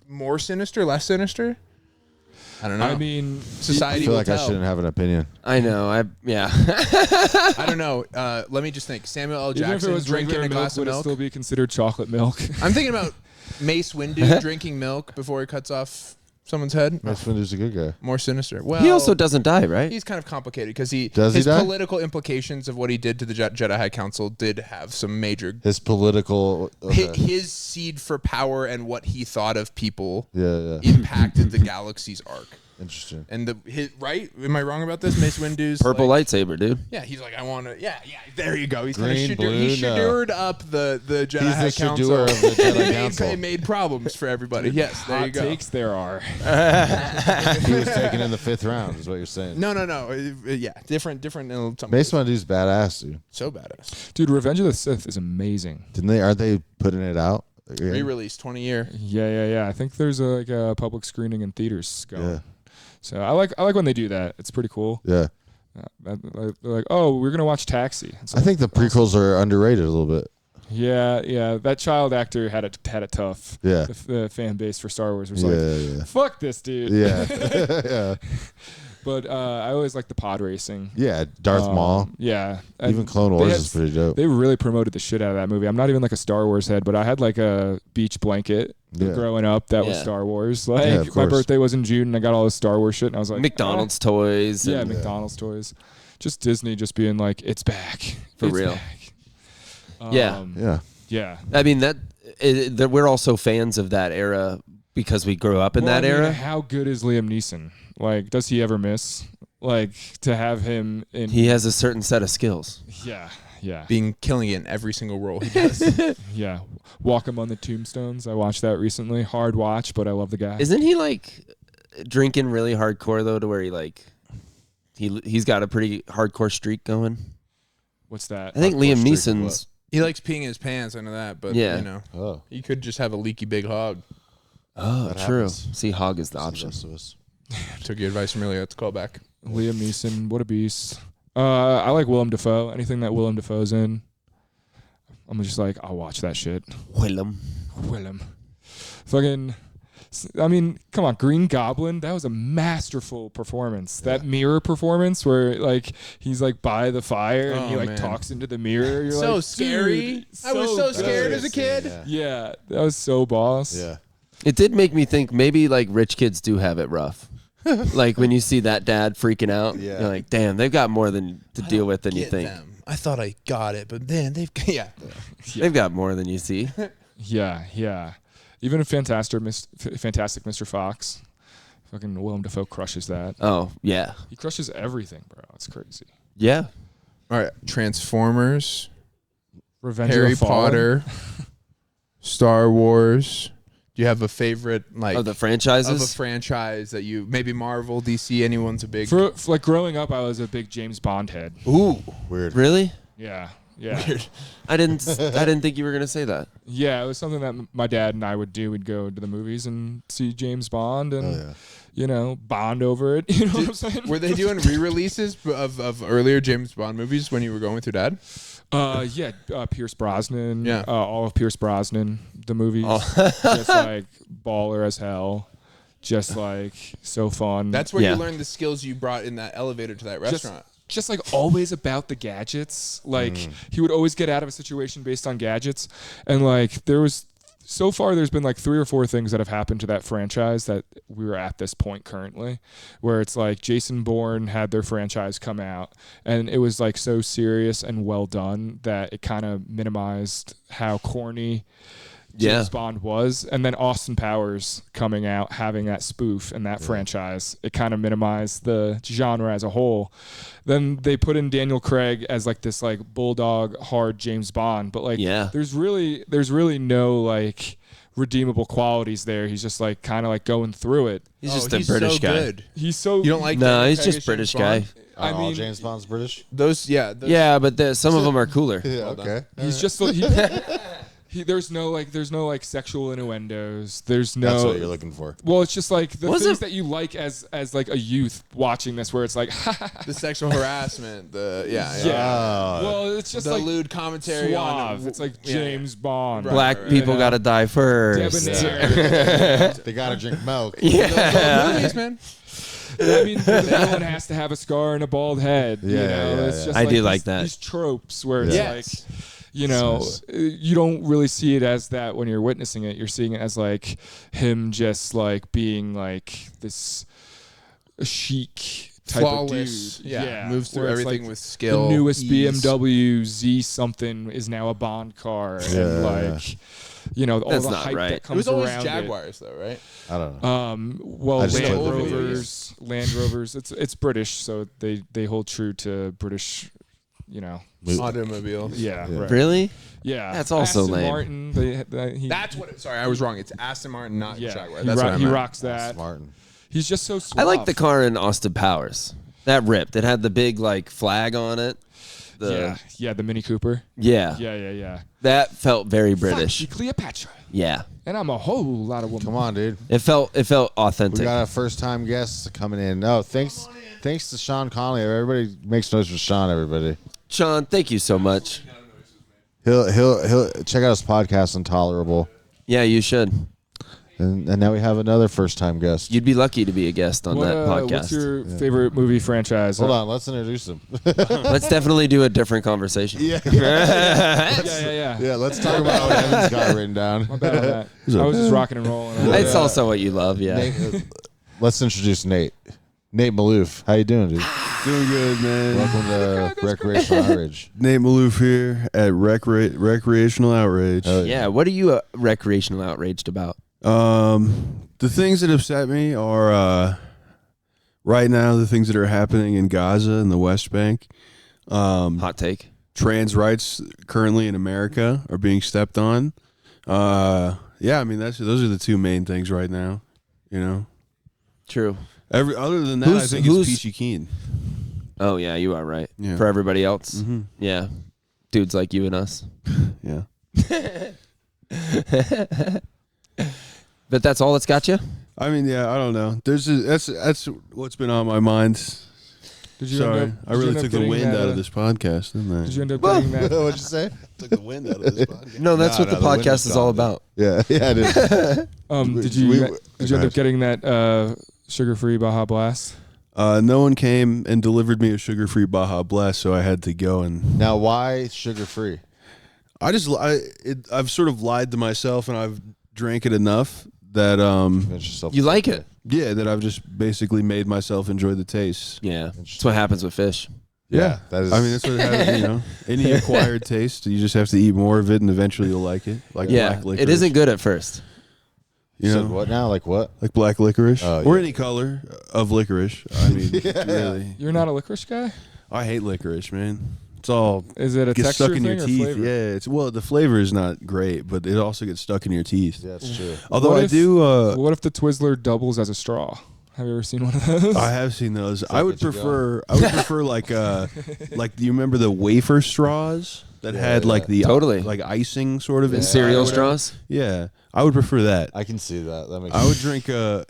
more sinister, less sinister? I don't know. I mean, I Society feel will like I tell. shouldn't have an opinion. I know. Yeah. I don't know. Let me just think. Samuel L. even if it Jackson was drinking regular a milk, glass of would it milk. still be considered chocolate milk? I'm thinking about Mace Windu drinking milk before he cuts off someone's head. Mace Windu's a good guy. More sinister. Well, He also doesn't die, right? He's kind of complicated because Does he his die? political implications of what he did to the Jedi High Council did have some major. His political. Okay. His seed for power and what he thought of people Yeah. impacted the galaxy's arc. Interesting. And right? Am I wrong about this? Mace Windu's Purple like, lightsaber, dude. Yeah, he's like, I want to. Yeah. There you go. He's Green, kind of blue, he no. shadoored up the Jedi He's High the Council. shadour of the Jedi It Council. made problems for everybody. Yes, there you Hot go. takes there are. He was taken in the 5th round, is what you're saying. No. Yeah, different. Mace Windu's badass, dude. So badass. Dude, Revenge of the Sith is amazing. Didn't they? Are they putting it out? Yeah. Re-release 20-year. Yeah. I think there's a public screening in theaters going. Yeah. So I like when they do that. It's pretty cool. Yeah. They're like, oh, we're gonna watch Taxi. It's I think the prequels are underrated a little bit. Yeah. That child actor had it tough. Yeah. The fan base for Star Wars was Yeah, like, yeah. fuck this dude. Yeah. yeah. But I always like the pod racing. Yeah. Darth Maul. Yeah. Even And Clone they Wars had- is pretty dope. They really promoted the shit out of that movie. I'm not even like a Star Wars head, but I had like a beach blanket Yeah. growing up that was Yeah. Star Wars. Like Yeah, of my course. birthday was in June and I got all this Star Wars shit and I was like, McDonald's toys. Yeah, and- McDonald's toys. Just Disney just being like, it's back. For It's real. back. Yeah. Yeah. Yeah. I mean that we're also fans of that era because we grew up in Well, that I mean, era. How good is Liam Neeson? Like, does he ever miss? Like, to have him in. He has a certain set of skills. Yeah. Killing it in every single role he does. Yeah. Walk Among the Tombstones. I watched that recently. Hard watch, but I love the guy. Isn't he like drinking really hardcore though, to where he's got a pretty hardcore streak going? What's that? I think Hardcore Liam streak of Neeson's. He likes peeing his pants. I know that, but Yeah. you know, Oh. he could just have a leaky big hog. Oh, That true. happens. See, hog is the The option. rest of us. Took your advice from earlier. Let's call back. Liam Neeson, what a beast. I like Willem Dafoe. Anything that Willem Dafoe's in, I'm just like, I'll watch that shit. Willem. Willem. Fucking, I mean, come on, Green Goblin, that was a masterful performance. That mirror performance where, like, he's, like, by the fire and he, Oh, like, man. talks into the mirror. You're So like, scary. dude, I was so good. scared as a kid. Yeah. Yeah, that was so boss. Yeah. It did make me think maybe like rich kids do have it rough. Like when you see that dad freaking out, Yeah. you're like, damn, they've got more than to deal with than you Get think. them. I thought I got it, but then they've They've got more than you see. Yeah. Even a fantastic Mr. Fox. Fucking Willem Dafoe crushes that. Oh, yeah. He crushes everything, bro. It's crazy. Yeah. All right, Transformers, Revenge Harry of the Fallen. Potter, Star Wars. Do you have a favorite Of the of a franchises? franchise that you maybe Marvel, DC? Anyone's a big. For like growing up, I was a big James Bond head. Ooh. Weird. Really? Yeah. I didn't think you were going to say that. Yeah, it was something that my dad and I would do. We'd go to the movies and see James Bond and, Oh, yeah. you know, bond over it. You know what I'm saying? Were they doing re-releases of earlier James Bond movies when you were going with your dad? Pierce Brosnan. Yeah. All of Pierce Brosnan, the movies. Oh. Just like baller as hell. Just like so fun. That's where Yeah. you learned the skills you brought in that elevator to that restaurant. just like always about the gadgets. Like he would always get out of a situation based on gadgets. And like there was so far there's been like 3 or 4 things that have happened to that franchise that we were at this point currently, where it's like Jason Bourne had their franchise come out and it was like so serious and well done that it kind of minimized how corny James Bond was, and then Austin Powers coming out having that spoof and that franchise, it kind of minimized the genre as a whole. Then they put in Daniel Craig as like this like bulldog hard James Bond, but like there's really no like redeemable qualities there. He's just like kind of like going through it. He's just a British guy. Good. He's so You don't like? No, Daniel he's Craig just as British James guy. Bond? I all mean, James Bond's British. Those. Yeah, but some of them are cooler. Yeah, okay. he's just there's no like sexual innuendos. There's no. That's what you're looking for. Well, it's just like the things that you like as like a youth watching this, where it's like The sexual harassment. yeah. Well, it's just The like lewd commentary suave. on It's like James Bond. Right. Black people gotta die first. Debonair. They gotta drink milk. movies, man. I mean, the villain has to have a scar and a bald head. Yeah, you know? yeah, It's yeah. just I do like these, that. These tropes where it's Yes. like, you know, you don't really see it as that when you're witnessing it. You're seeing it as like him just like being like this chic type Flawless. of dude. Yeah. Moves through where it's everything like with skill. The newest ease. BMW Z something is now a Bond car, and Yeah. like, you know, all That's the not hype right. that It comes was always around Jaguars, though, right? I don't know. Well, I just Land told them Rovers. It's British, so they hold true to British, you know. Automobiles. Yeah, right. Really? Yeah, That's also Aston lame. Martin. That's what. Sorry, I was wrong. It's Aston Martin, not Yeah, Jaguar. he, That's what I he meant. rocks that. Martin. He's just so suave. I like the car in Austin Powers. That ripped. It had the big like flag on it. Yeah, the Mini Cooper. Yeah. Yeah. That felt very British. Fancy Cleopatra. Yeah. And I'm a whole lot of woman. Come on, dude. It felt authentic. We got a first time guest coming in. Oh, thanks to Sean Conley. Everybody makes noise for Sean. Everybody. Sean, thank you so much. He'll check out his podcast, Intolerable. Yeah, you should. And now we have another first time guest. You'd be lucky to be a guest on that podcast. What's your favorite movie franchise? Hold on, let's introduce him. Let's definitely do a different conversation. Yeah. Yeah, let's talk about what Evan's got written down. My bad on that. I was just rocking and rolling. It's also what you love, yeah. Nate, let's introduce Nate. Nate Malouf. How you doing, dude? Doing good, man. Welcome to Recreational Outrage. Nate Malouf here at Recreational Outrage. Yeah, what are you recreational outraged about? The things that upset me are right now the things that are happening in Gaza and the West Bank. Hot take. Trans rights currently in America are being stepped on. Yeah, I mean those are the two main things right now. You know. True. Other than that, I think it's peachy keen. Oh yeah, you are right. Yeah. For everybody else, Mm-hmm. yeah, dudes like you and us. Yeah. But that's all that's got you. I mean, yeah, I don't know. That's what's been on my mind. Did you Sorry, end up, I really took the getting wind that, out of this podcast, didn't I? Did you end up getting that? What'd you say? Took the wind out of this podcast. No, that's what the wind podcast is all stopped about. it. Yeah, it is. Did you end up getting that sugar-free Baja Blast? No one came and delivered me a sugar-free Baja Blast, so I had to go and. Now, why sugar-free? I've sort of lied to myself, and I've drank it enough that You like it? yeah, that I've just basically made myself enjoy the taste. Yeah, that's what happens with fish. Yeah, that is. I mean, that's what happens. You know, any acquired taste, you just have to eat more of it, and eventually you'll like it. Like Yeah, black licorice. it isn't good at first. You So know, what now? Like what? like black licorice Oh, or yeah. any color of licorice. I mean, really, You're not a licorice guy? I hate licorice, man. It's all Is it a gets texture stuck in thing your or teeth. flavor? Yeah, the flavor is not great, but it also gets stuck in your teeth. Yeah, that's true. Although What I if- do, What if the Twizzler doubles as a straw? Have you ever seen one of those? I have seen those. I would get you prefer. I would prefer like do you remember the wafer straws that had yeah. like the Totally. like icing sort of And inside cereal or whatever? straws. Yeah, I would prefer that. I can see that. That makes I would sense. drink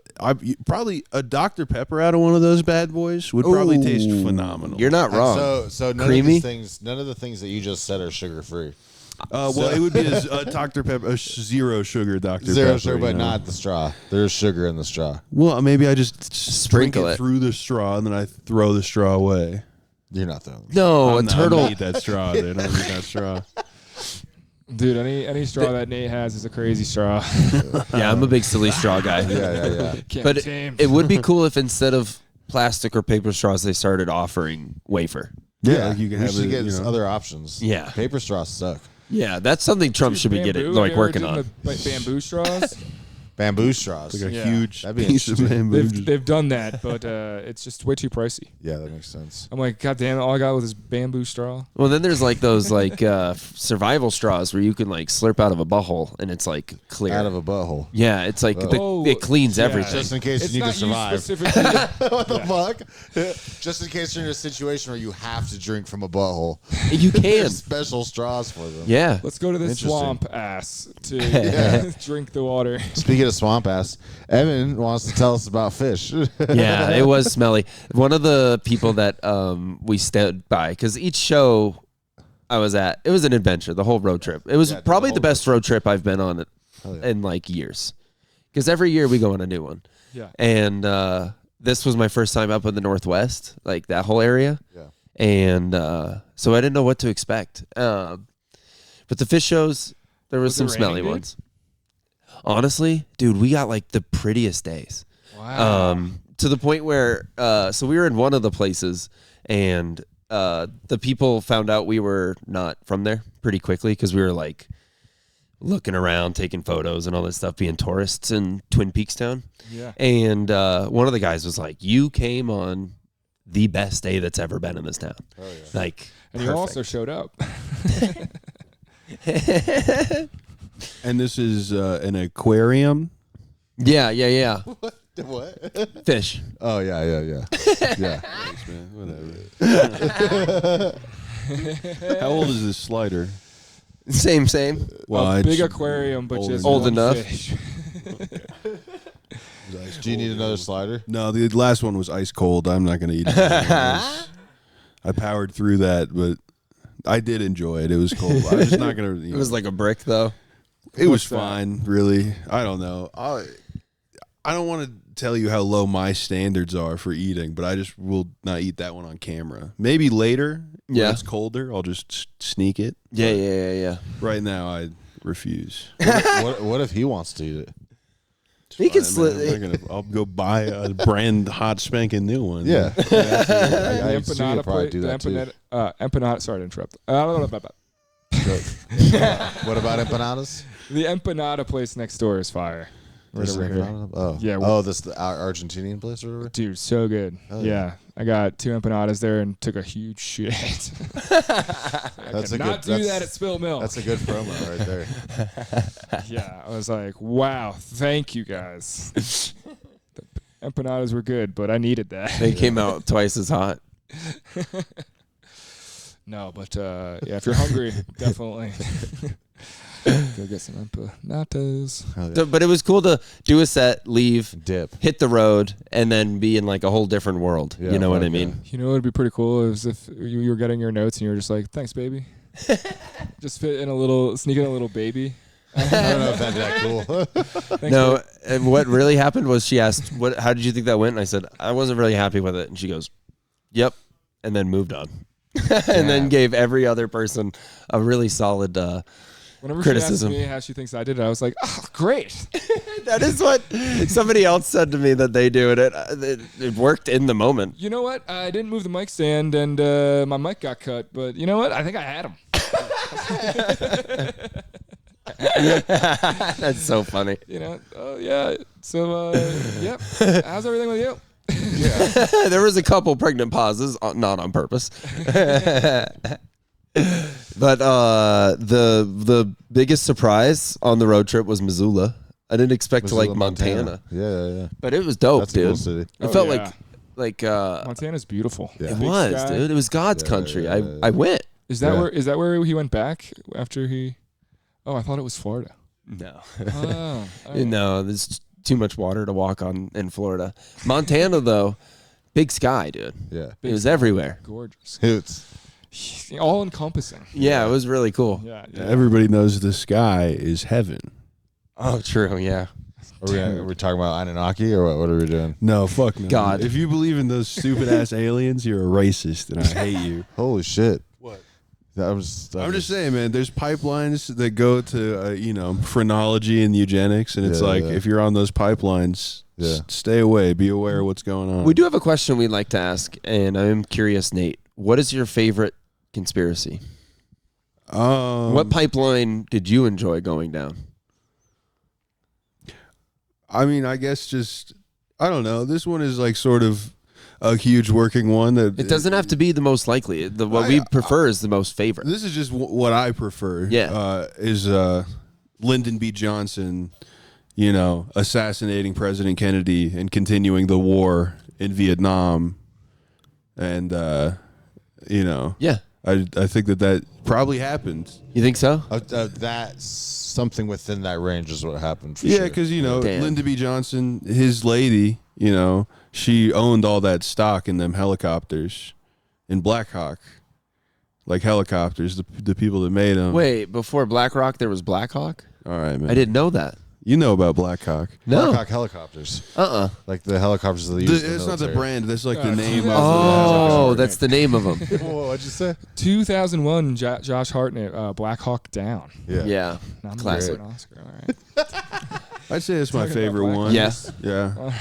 probably a Dr Pepper out of one of those bad boys would probably taste phenomenal. You're not wrong. So none Creamy? of these things, none of the things that you just said are sugar-free. well, it would be a Dr Pepper, zero sugar Dr Zero Pepper. sugar, you but know? not the straw. There's sugar in the straw. Well, maybe I just Sprinkle drink it. through the straw and then I throw the straw away. You're not throwing. No, I'm a not- I'm turtle. gonna eat that straw. Dude. I'm gonna eat that straw. Dude, any straw that Nate has is a crazy straw. Yeah, I'm a big silly straw guy. Yeah. Can't But be tamed. it would be cool if instead of plastic or paper straws, they started offering wafer. Yeah, like you can we have should it, get you know. other options. Yeah. Paper straws suck. Yeah, that's something Trump Dude, should be getting, bamboo, like, you ever working done on. the, like, bamboo straws. Bamboo straws. Like a Yeah. huge That'd be piece of interesting. bamboo. They've done that, but it's just way too pricey. Yeah, that makes sense. I'm like, God damn it, all I got was this bamboo straw. Well, then there's like those like survival straws where you can like slurp out of a butthole and it's like clear. Out of a butthole. Yeah, it's like it cleans yeah. everything. Just in case It's you need not to survive. used specifically. What the fuck? Just in case you're in a situation where you have to drink from a butthole. You can. There's special straws for them. Yeah. Let's go to the Interesting. swamp ass to drink the water. Speaking of swamp ass, Evan wants to tell us about fish. Yeah, it was smelly. One of the people that we stood by, because each show I was at, it was an adventure, the whole road trip. It was probably the best road trip I've been on in like years. Because every year we go on a new one. Yeah. And this was my first time up in the Northwest, like that whole area. Yeah. And so I didn't know what to expect. But the fish shows, there was some it smelly raining, dude? ones. Honestly, dude, we got like the prettiest days. Wow. To the point where, so we were in one of the places, and the people found out we were not from there pretty quickly because we were like looking around, taking photos and all this stuff, being tourists in Twin Peaks town. Yeah. And one of the guys was like, "You came on the best day that's ever been in this town." Oh, yeah. Like, And you also showed up. And this is an aquarium. yeah. What? Fish. Oh, yeah. Yeah. Thanks, man. Whatever. How old is this slider? Same. Well, a it's big aquarium, but just Old one enough. fish. Do you need another slider? No, the last one was ice cold. I'm not going to eat it. I powered through that, but I did enjoy it. It was cold. I was just not going to. It was like a brick, though. It was What's that? fine, really. I don't know. I don't want to tell you how low my standards are for eating, but I just will not eat that one on camera. Maybe later, when Yeah. it's colder, I'll just sneak it. Yeah. Right now, I refuse. What if he wants to eat it? He can Fine, man. I'll go buy a brand hot spanking new one. Yeah. The I assume empanada you'll probably plate. do The that too. empanada. Sorry to interrupt. What about empanadas? The empanada place next door is fire. Right There's over an here. empanada? Oh. Yeah, Oh, this the Argentinian place or whatever? Dude, so good. Oh, yeah. yeah. I got 2 empanadas there and took a huge shit. That's a Not good. do that at Spill Milk. That's a good promo right there. Yeah, I was like, wow, thank you guys. The empanadas were good, but I needed that. They came out twice as hot. No, but yeah, if you're hungry, definitely go get some empanadas. So, but it was cool to do a set, leave, Dip. hit the road, and then be in like a whole different world. Yeah, you know what I fuck mean? You know what would be pretty cool is if you were getting your notes and you were just like, thanks, baby. Just sneak in a little baby. I don't know if that'd be that cool. Thanks, No, baby. and what really happened was she asked, "How did you think that went?" And I said, "I wasn't really happy with it." And she goes, "Yep," and then moved on, and then gave every other person a really solid. Whenever criticism. she asked me how she thinks I did it, I was like, oh, great. That is what somebody else said to me that they do, and it worked in the moment. You know what? I didn't move the mic stand, and my mic got cut. But you know what? I think I had him. That's so funny. You know? Oh yeah. So yep. How's everything with you? There was a couple pregnant pauses, not on purpose. But the biggest surprise on the road trip was Missoula. I didn't expect to like Missoula, Montana. Yeah. But it was dope, That's a dude. cool city. It Oh, felt yeah. like Montana's beautiful. Yeah. it Big was, sky. dude. It was God's country. yeah. I went. Is that Yeah. where he went back after he? Oh, I thought it was Florida. No. Oh, all right. No, there's too much water to walk on in Florida. Montana though, big sky, dude. Yeah. It was everywhere. Gorgeous. Hoots. All encompassing. Yeah, it was really cool. Yeah. Everybody knows the sky is heaven. Oh, true. Yeah. Are we talking about Anunnaki or what? What are we doing? No, fuck no. God. If you believe in those stupid ass aliens, you're a racist, and I hate you. Holy shit. What? I'm just saying, man. There's pipelines that go to phrenology and eugenics, and it's if you're on those pipelines, stay away. Be aware of what's going on. We do have a question we'd like to ask, and I'm curious, Nate. What is your favorite conspiracy? What pipeline did you enjoy going down? I mean, I guess I don't know. This one is like sort of a huge working one. That It doesn't have to be the most likely. What we prefer is the most favorite. This is just what I prefer. Yeah. Is Lyndon B. Johnson, assassinating President Kennedy and continuing the war in Vietnam, and Yeah. I think that probably happened. You think so? That's something within that range is what happened. For Yeah, sure. because Lyndon B. Johnson, his lady, she owned all that stock in them helicopters, in Black Hawk, like helicopters. The people that made them. Wait, before BlackRock, there was Blackhawk? All right, man. I didn't know that. You know about Black Hawk. No. Black Hawk helicopters. Like the helicopters that they use. It's not the brand. That's like the name. Oh, that's the name of them. What'd you say? 2001, Josh Hartnett, Black Hawk Down. Yeah. Nominated Classic. for an Oscar. All right. I'd say it's my Talking about favorite Black one. Yes. Yeah.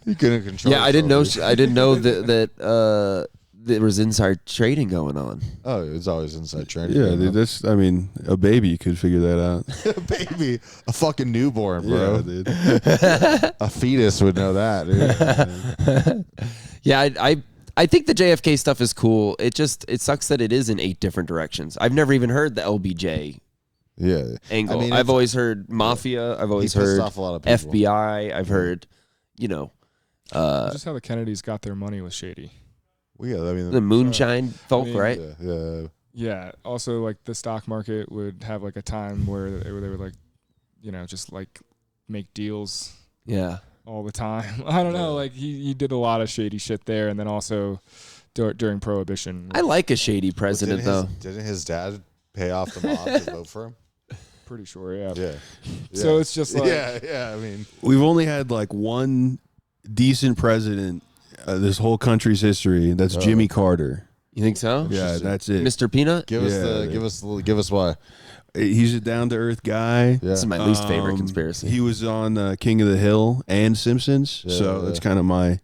You couldn't control. Yeah, I didn't know. I didn't know that there was inside trading going on. Oh, it's always inside trading. Yeah, dude, that's. I mean, a baby could figure that out. Baby, a fucking newborn, bro. Yeah, dude. A fetus would know that, dude. Yeah, I think the JFK stuff is cool. It sucks that it is in 8 different directions. I've never even heard the LBJ angle. I mean, I've always heard mafia. I've always pissed heard off a lot of people. FBI. I've heard, Just how the Kennedys got their money was shady. Well, yeah, I mean, the moonshine folk, mean, right? Yeah. Yeah. Also, like the stock market would have like a time where they would like, just like make deals. Yeah. All the time. I don't know. Like he did a lot of shady shit there, and then also during Prohibition. I like a shady president, though. Didn't his dad pay off the mob to vote for him? Pretty sure, yeah. Yeah. So it's just like yeah. I mean, We've only had like one decent president this whole country's history. That's Jimmy Carter. You think so? Yeah, that's it. Mr. Peanut? give us why. He's a down to earth guy. Yeah. This is my least favorite conspiracy. He was on King of the Hill and Simpsons, so that's kind of my.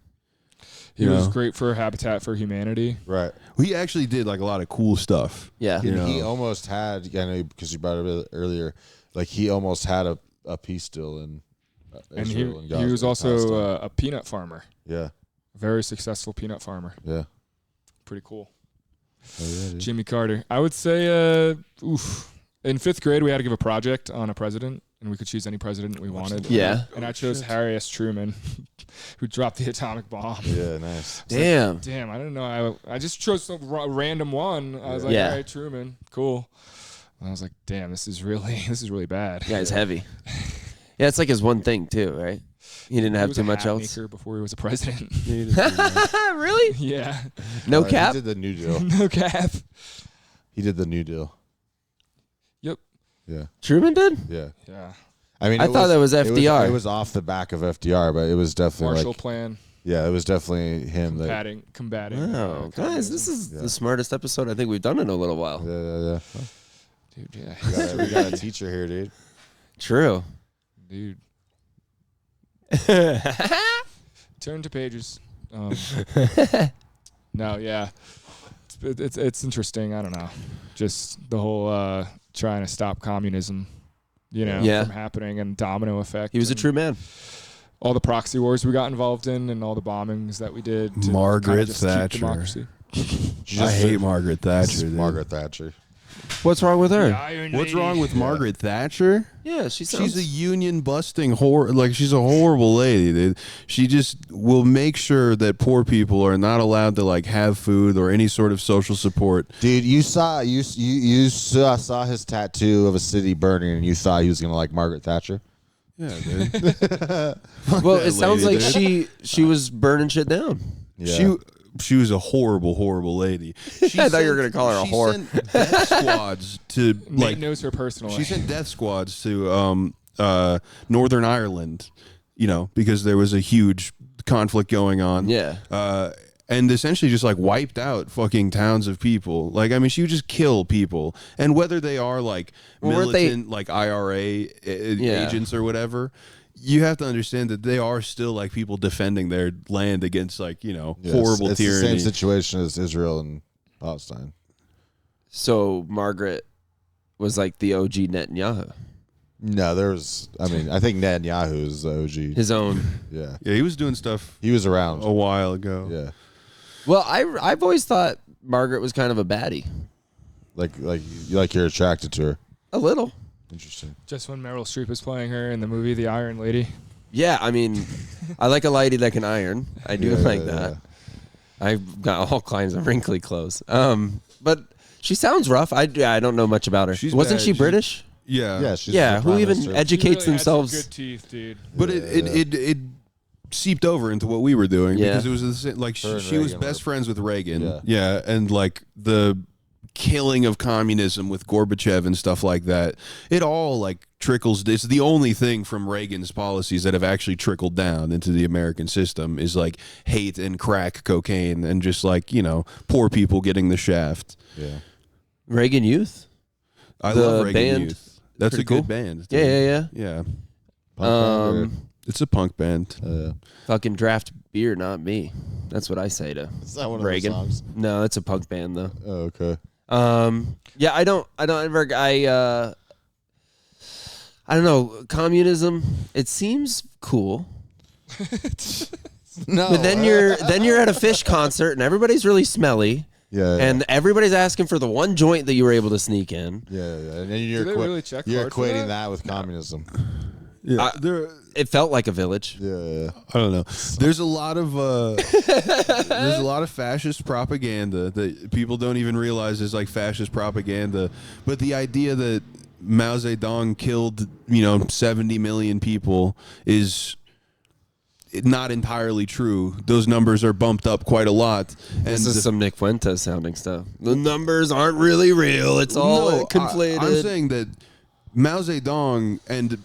he was great for Habitat for Humanity. Right. He actually did like a lot of cool stuff. Yeah. He almost had, because you brought it up earlier, like he almost had a peace deal in And he Israel and Gaza was and also Palestine. a peanut farmer. Yeah. Very successful peanut farmer. Yeah. Pretty cool. Oh, yeah, dude. Jimmy Carter. I would say, in 5th grade, we had to give a project on a president, and we could choose any president we wanted. Yeah. And I chose Harry S. Truman, who dropped the atomic bomb. Yeah, nice. Damn. Damn, I didn't know. I just chose some random one. I was like, Yeah. all right, Truman, cool. And I was like, damn, this is really bad. Yeah, it's heavy. Yeah, it's like his one thing, too, right? He didn't have too much else. Maker before he was a president. Really? Yeah. No cap? He did the New Deal. No cap. He did the New Deal. Yep. Yeah. Truman did? Yeah. Yeah. I mean, I thought that was FDR. It was off the back of FDR, but it was definitely Marshall like, Plan. yeah, it was definitely him. Combating. Wow, guys, this is the smartest episode I think we've done in a little while. Yeah. Dude, yeah. We got a teacher here, dude. True. Dude. Turn to pages. No, yeah. It's interesting. I don't know. Just the whole trying to stop communism, from happening and domino effect. He was a true man. All the proxy wars we got involved in and all the bombings that we did. To Margaret kinda just keep Thatcher. democracy. I hate Margaret Thatcher. Dude. Margaret Thatcher. What's wrong with her? What's wrong with Margaret Thatcher? Yeah, She's a union busting she's a horrible lady, dude. She just will make sure that poor people are not allowed to have food or any sort of social support. Dude, you saw his tattoo of a city burning, and you thought he was gonna like Margaret Thatcher. Yeah, dude. Well, it sounds lady, like dude. she was burning shit down. Yeah. She was a horrible, horrible lady. I thought you were gonna call her a whore. She sent death squads to Nate knows her personally. She sent death squads to Northern Ireland, because there was a huge conflict going on. Yeah. and essentially just like wiped out fucking towns of people. Like, I mean, she would just kill people, and whether they are like militant, like IRA agents or whatever, you have to understand that they are still like people defending their land against like, you know, horrible it's tyranny. the same situation as Israel and Palestine. So Margaret was like the OG Netanyahu. No, there was. I mean, I think Netanyahu is the OG. His own. Yeah, he was doing stuff. He was around a while ago. Yeah. Well, I've always thought Margaret was kind of a baddie. Like you're attracted to her. A little. Interesting. Just when Meryl Streep was playing her in the movie The Iron Lady. Yeah, I mean, I like a lady that can iron. I do like that. I've got all kinds of wrinkly clothes. But she sounds rough. I don't know much about her. Wasn't she British? Yeah. She's who even educates really themselves? Had some good teeth, dude. But it seeped over into what we were doing because it was the same, like she was best friends with Reagan. Yeah, and like the killing of communism with Gorbachev and stuff like that. It all like trickles. It's the only thing from Reagan's policies that have actually trickled down into the American system is like hate and crack cocaine and just like, you know, poor people getting the shaft. Yeah. Reagan Youth. I love Reagan band. Youth. That's Pretty a good cool. band. Yeah. It's a punk band. Fucking draft beer, not me. That's what I say to Is that one of Reagan. those songs? No, it's a punk band though. Oh, okay. Yeah, I don't know. Communism, it seems cool. No. But then you're at a Fish concert and everybody's really smelly. Yeah. And everybody's asking for the one joint that you were able to sneak in. Yeah. And then you're Do they really check you're hard for equating that? that with communism. Yeah, It felt like a village. Yeah. I don't know. There's a lot of fascist propaganda that people don't even realize is like fascist propaganda. But the idea that Mao Zedong killed, 70 million people is not entirely true. Those numbers are bumped up quite a lot. And This is some Nick Fuentes sounding stuff. The numbers aren't really real. It's all conflated. I'm saying that Mao Zedong and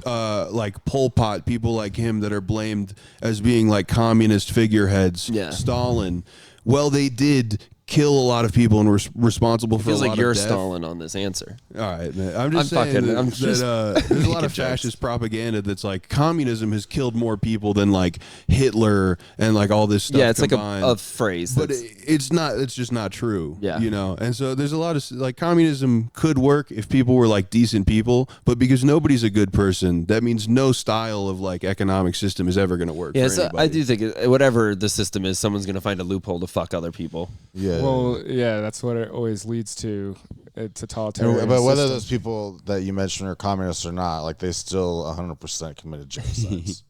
like Pol Pot, people like him that are blamed as being like communist figureheads, Stalin, well, they did kill a lot of people and were responsible for a lot of death. Feels like you're Stalin on this answer. All right, man. I'm just saying that there's a lot of fascist propaganda that's like communism has killed more people than like Hitler and like all this stuff. Yeah, it's combined. like a phrase. But it's not. It's just not true. Yeah. And so there's a lot of like communism could work if people were like decent people, but because nobody's a good person, that means no style of like economic system is ever going to work. Yeah, for so anybody. I do think whatever the system is, someone's going to find a loophole to fuck other people. Yeah. Well, yeah, that's what it always leads to. It's a totalitarian But whether system. those people that you mentioned are communists or not, like they still 100% committed genocides.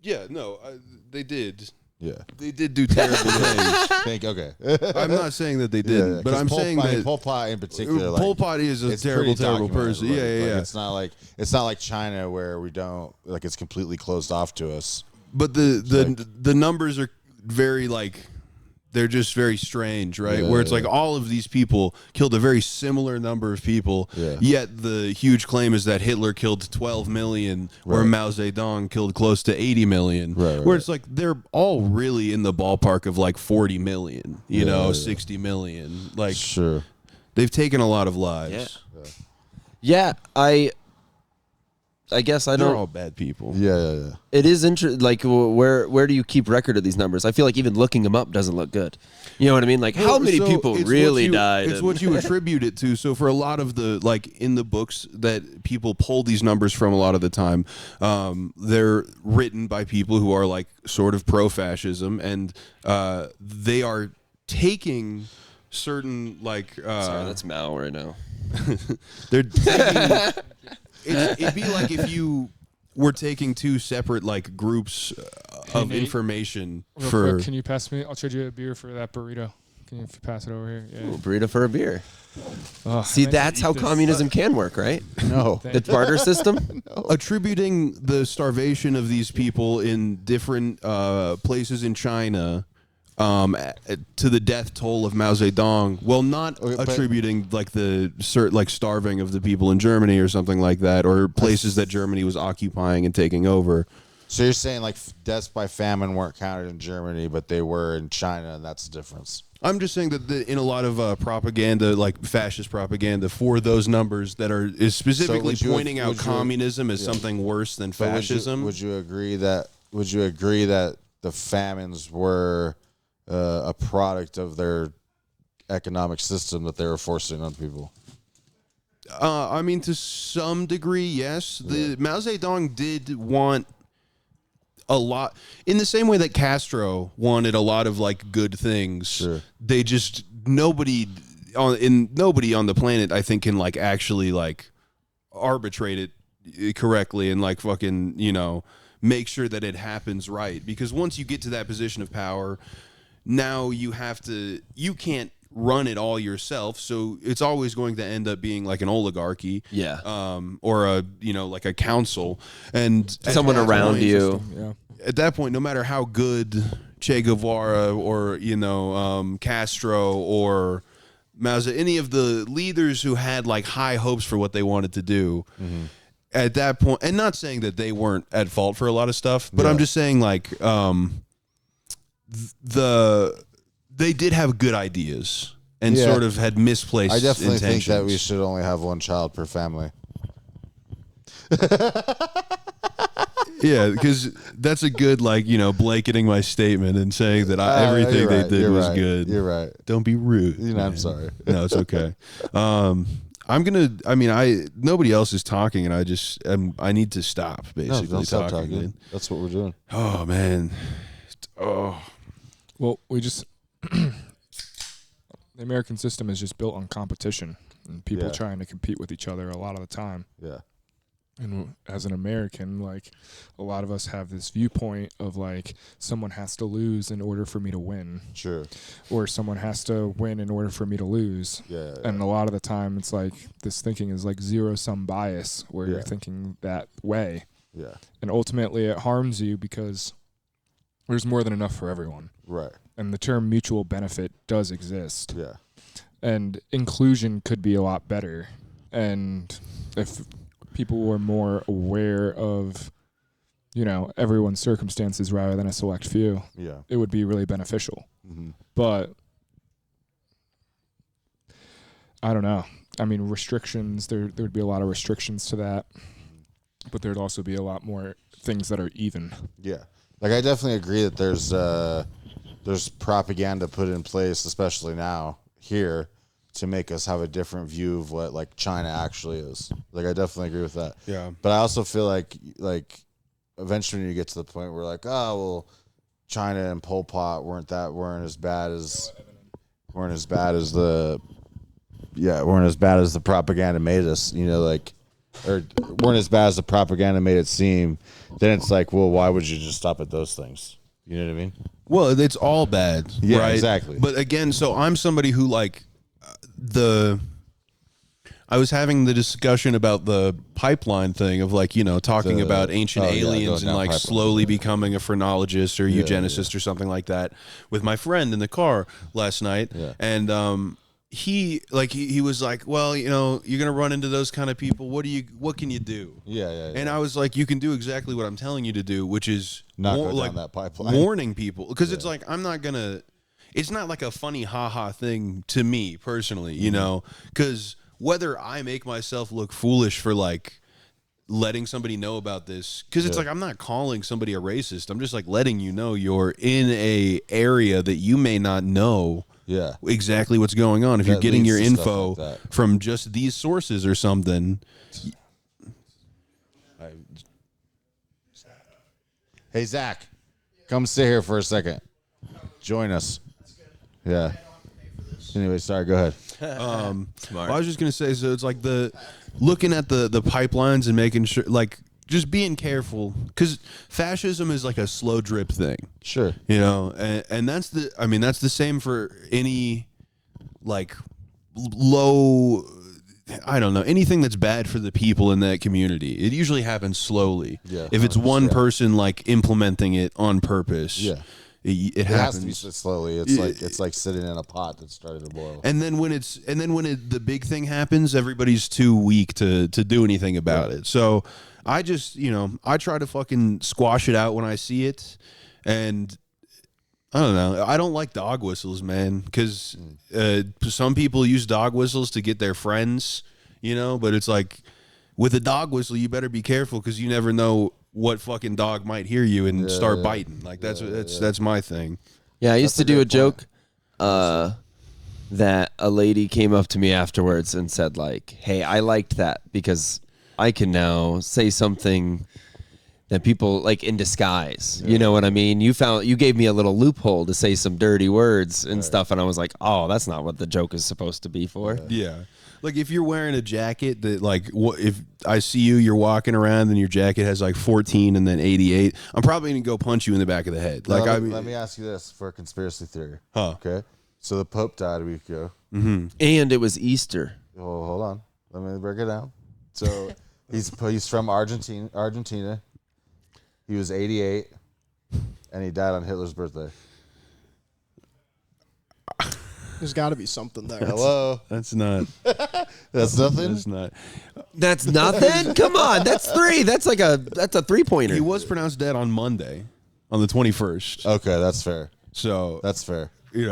Yeah, no, they did. Yeah. They did do terrible things. Okay. I'm not saying that they didn't, but I'm saying that Pol Pot in particular. Pol Pot is a it's terrible, pretty terrible documented. person. Like, Yeah. It's not like China where we don't like it's completely closed off to us. But the numbers are very like they're just very strange, right? Where it's like all of these people killed a very similar number of people, yet the huge claim is that Hitler killed 12 million or Mao Zedong killed close to 80 million. Where it's like they're all really in the ballpark of like 40 million, 60 million. Like sure. They've taken a lot of lives. Yeah, I guess I don't. They're all bad people. Yeah. It is interesting. Like, where do you keep record of these numbers? I feel like even looking them up doesn't look good. You know what I mean? Like, how many people really died? It's what you attribute it to. So for a lot of the, like, in the books that people pull these numbers from a lot of the time, they're written by people who are, like, sort of pro-fascism, and they are taking certain, like... Sorry, that's Mao right now. They're taking... It'd be like if you were taking two separate like groups of Nate, information real for. quick, can you pass me? I'll trade you a beer for that burrito. Can you pass it over here? Yeah. Ooh, burrito for a beer. Oh, See, that's how communism can work, right? No. The barter system? Attributing the starvation of these people in different places in China to the death toll of Mao Zedong, well, not attributing like the starving of the people in Germany or something like that, or places that Germany was occupying and taking over. So you're saying like deaths by famine weren't counted in Germany, but they were in China, and that's the difference. I'm just saying that in a lot of propaganda, like fascist propaganda, for those numbers that is specifically pointing out communism as something worse than fascism. Would you agree that the famines were a product of their economic system that they were forcing on people? I mean, to some degree, yes. The Mao Zedong did want a lot, in the same way that Castro wanted a lot of like good things. Sure. They just nobody on the planet, I think, can like actually like arbitrate it correctly and like fucking, you know, make sure that it happens right. Because once you get to that position of power, now you can't run it all yourself, so it's always going to end up being like an oligarchy, or a, you know, like a council, and someone around you. At that point, no matter how good Che Guevara or, you know, Castro or Mao Zedong, any of the leaders who had like high hopes for what they wanted to do, at that point, and not saying that they weren't at fault for a lot of stuff, but I'm just saying like they did have good ideas and sort of had misplaced I definitely intentions. think that we should only have one child per family. Yeah, because that's a good, like, you know, blanketing my statement and saying that everything they did was good. You're right. Don't be rude. You know, I'm sorry. No, it's okay. Nobody else is talking, and I need to stop, basically. No, don't stop talking. That's what we're doing. Oh, man. Oh. Well, we just the American system is just built on competition and people trying to compete with each other a lot of the time. Yeah. And as an American, like, a lot of us have this viewpoint of like someone has to lose in order for me to win. Sure. Or someone has to win in order for me to lose. Yeah. And a lot of the time it's like this thinking is like zero-sum bias where you're thinking that way. Yeah. And ultimately it harms you because there's more than enough for everyone. Right. And the term mutual benefit does exist. Yeah. And inclusion could be a lot better. And if people were more aware of, you know, everyone's circumstances rather than a select few, it would be really beneficial. Mm-hmm. But I don't know. I mean, restrictions, there would be a lot of restrictions to that. But there'd also be a lot more things that are even. Yeah. Like, I definitely agree that there's propaganda put in place, especially now here, to make us have a different view of what like China actually is. Like, I definitely agree with that. Yeah. But I also feel like eventually when you get to the point where like, oh well, China and Pol Pot weren't as bad as the propaganda made us, you know, like, or weren't as bad as the propaganda made it seem, then it's like, well, why would you just stop at those things? You know what I mean? Well, it's all bad. Yeah, right? exactly. But again, so I'm somebody who like I was having the discussion about the pipeline thing of like, you know, talking about ancient aliens and like slowly becoming a phrenologist or eugenicist or something like that with my friend in the car last night. Yeah. And he was like, well, you know, you're gonna run into those kind of people. What can you do? Yeah. And I was like, you can do exactly what I'm telling you to do, which is not go down that pipeline. Warning people, because it's like it's not like a funny ha-ha thing to me personally, you know, because whether I make myself look foolish for like letting somebody know about this, because it's like I'm not calling somebody a racist. I'm just like letting you know you're in a area that you may not know exactly what's going on. If you're getting your info like from just these sources or something. Hey, Zach, come sit here for a second. Join us. Yeah. Anyway, sorry, go ahead. Well, I was just going to say, so it's like looking at the pipelines and making sure, like, just being careful, because fascism is like a slow drip thing. Sure. You know, and that's the same for any, like, low, I don't know, anything that's bad for the people in that community. It usually happens slowly. Yeah. If it's one person, like, implementing it on purpose. Yeah. It has to be slowly. It's like sitting in a pot that's starting to boil. And then when the big thing happens, everybody's too weak to do anything about it. So I just, I try to fucking squash it out when I see it. And I don't know. I don't like dog whistles, man, because some people use dog whistles to get their friends, but it's like with a dog whistle, you better be careful because you never know what fucking dog might hear you and start biting. Like that's my thing. Yeah, I used to do a joke that a lady came up to me afterwards and said, like, hey, I liked that because I can now say something that people like in disguise. You know what I mean? You gave me a little loophole to say some dirty words and stuff, and I was like, oh, that's not what the joke is supposed to be for. Yeah. Like if you're wearing a jacket that if I see you're walking around and your jacket has like 14 and then 88, I'm probably going to go punch you in the back of the head. Like let me ask you this for a conspiracy theory. Huh. Okay. So the Pope died a week ago. Mm-hmm. And it was Easter. Oh, hold on. Let me break it down. So he's from Argentina. He was 88, and he died on Hitler's birthday. There's got to be something there. Hello. That's not. That's nothing. That's not. That's nothing. Come on, that's 3. That's a 3-pointer. He was pronounced dead on Monday, on the 21st. Okay, that's fair. So that's fair. He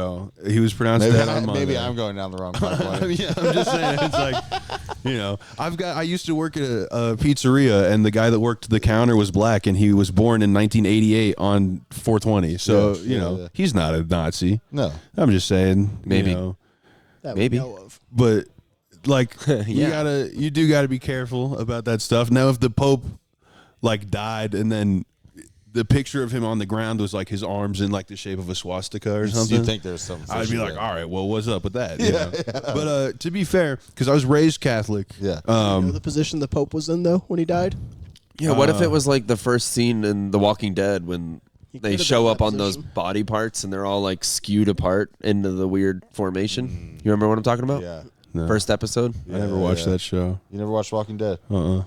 was pronounced dead on Monday. Maybe I'm going down the wrong pipeline. Yeah, I'm just saying. It's like, I used to work at a pizzeria, and the guy that worked the counter was black, and he was born in 1988 on 420. So, he's not a Nazi. No. I'm just saying. Maybe. That Maybe. we know of. But, like, Yeah. you do gotta be careful about that stuff. Now, if the Pope, like, died and then the picture of him on the ground was like his arms in like the shape of a swastika or something, You think there's something? I'd be like, all right, well, what's up with that? Yeah. But to be fair, because I was raised Catholic. Yeah. You know the position the Pope was in, though, when he died? Yeah, what if it was like the first scene in The Walking Dead when they could've show been in up that on those position. body parts and they're all like skewed apart into the weird formation? You remember what I'm talking about? Yeah. No. First episode? I never watched that show. You never watched Walking Dead? Or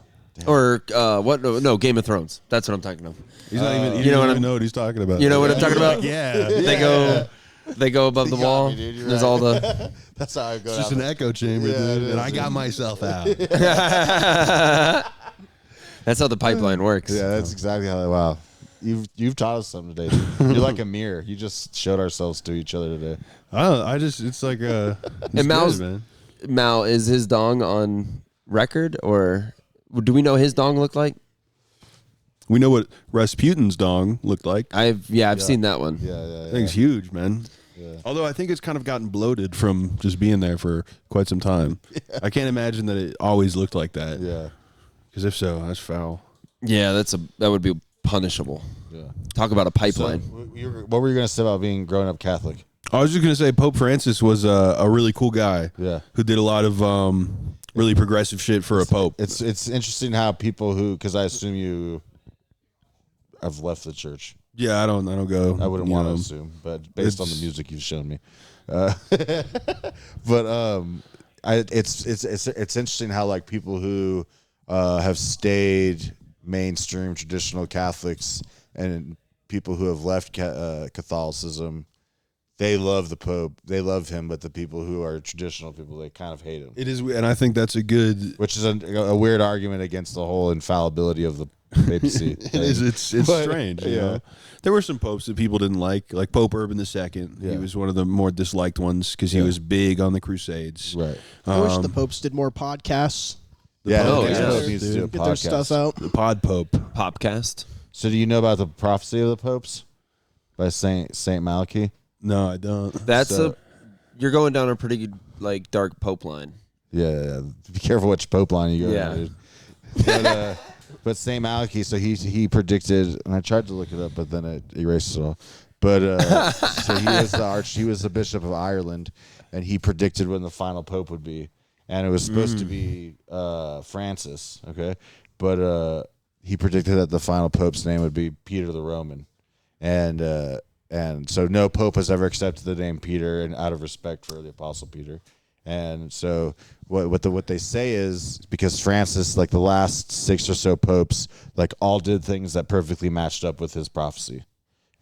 what? No, Game of Thrones. That's what I'm talking about. He's not even. He you know what doesn't even I'm- know what he's talking about. You know what I'm talking about? Yeah. They go above the You got wall. me, dude. You're There's right. all the. That's how I go. It's just down an echo chamber, Yeah, it dude, is, and I dude. got myself out. That's how the pipeline works. Yeah, that's exactly how. Wow, you've taught us something today. Dude. You're like a mirror. You just showed ourselves to each other today. It's like it's And Mao's- good, man. Mao, is his dong on record, or do we know his dong look like? We know what Rasputin's dong looked like. I've seen that one. Yeah. That thing's huge, man. Yeah. Although I think it's kind of gotten bloated from just being there for quite some time. I can't imagine that it always looked like that. Yeah. Because if so, that's foul. Yeah, that would be punishable. Yeah. Talk about a pipeline. What were you going to say about being growing up Catholic? I was just going to say Pope Francis was a really cool guy. Yeah. Who did a lot of really progressive shit for a pope. It's interesting how people who, because I assume you have left the church. Yeah, I don't go. I wouldn't you want know. to assume, but based on the It's- music you've shown me, it's interesting how like people who have stayed mainstream traditional Catholics and people who have left Catholicism, they love the Pope, they love him, but the people who are traditional people, they kind of hate him. It is, and I think that's a good. Which is a weird argument against the whole infallibility of the papacy. It is. It's But, strange. You yeah. know? There were some popes that people didn't like Pope Urban II. Yeah. He was one of the more disliked ones because he was big on the Crusades. Right. I wish the popes did more podcasts. Yeah, Pope, the yeah. Pope needs to do a Get their podcast. stuff out. The Pod Pope. Popcast. So do you know about the prophecy of the popes by Saint Malachi? No, I don't. That's So- you're going down a pretty like dark Pope line. Yeah. Be careful which Pope line you go. Yeah. Dude. But Saint Malachi, so he predicted, and I tried to look it up, but then it erased it all. But so he was the Bishop of Ireland, and he predicted when the final Pope would be, and it was supposed to be Francis. Okay, but he predicted that the final Pope's name would be Peter the Roman, and so no Pope has ever accepted the name Peter, and out of respect for the Apostle Peter. And so what they say is because Francis, like the last 6 or so popes, like all did things that perfectly matched up with his prophecy,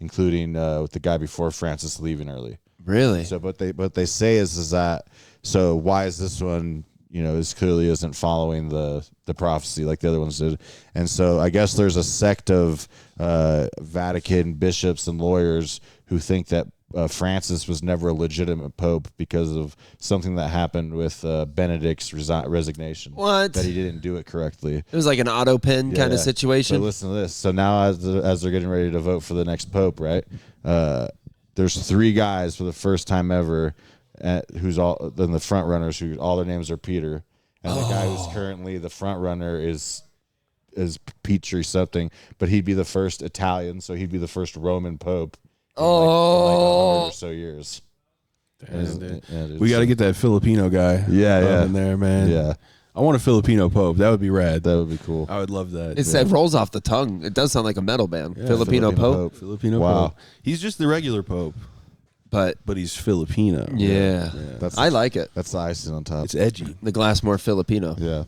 including with the guy before Francis leaving early. Really? So what they say is that, so why is this one is clearly isn't following the prophecy like the other ones did. And so I guess there's a sect of Vatican bishops and lawyers who think that Francis was never a legitimate pope because of something that happened with Benedict's resignation. What? That he didn't do it correctly. It was like an auto pen kind of situation. But listen to this. So now as they're getting ready to vote for the next pope, right? There's 3 guys for the first time ever who's all in the front runners who all their names are Peter. And the guy who's currently the front runner is Petri something, but he'd be the first Italian, so he'd be the first Roman pope. In like 100 or so years. We got to get that Filipino guy. Yeah. in there, man. Yeah. I want a Filipino pope. That would be rad. That would be cool. I would love that. It rolls off the tongue. It does sound like a metal band. Yeah, Filipino Pope. Filipino Wow. pope. He's just the regular pope, but he's Filipino. Yeah. I like it. That's the icing on top. It's edgy. The Glassmore Filipino. Yeah.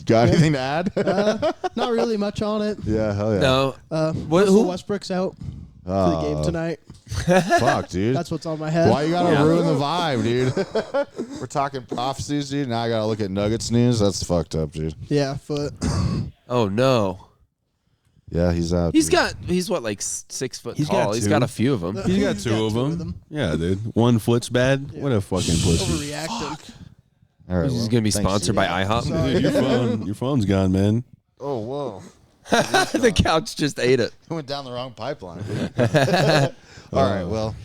Got anything to add? Not really much on it. Yeah, hell yeah. No. Russell Westbrook's out for the game tonight. Fuck, dude. That's what's on my head. Why you gotta ruin the vibe, dude? We're talking prophecies, dude. Now I gotta look at Nuggets news. That's fucked up, dude. Yeah, foot. Oh no. Yeah, he's out. He's dude. he's what, like 6 foot He's tall. got He's two. got a few of them. He's got 2 of them. Yeah, dude. One foot's bad. What a fucking pussy. Overreacting. All right, He's well, gonna be thanks, sponsored dude. by IHOP. Dude, your phone's gone, man. Oh, whoa. The couch just ate it. It went down the wrong pipeline. All right, well.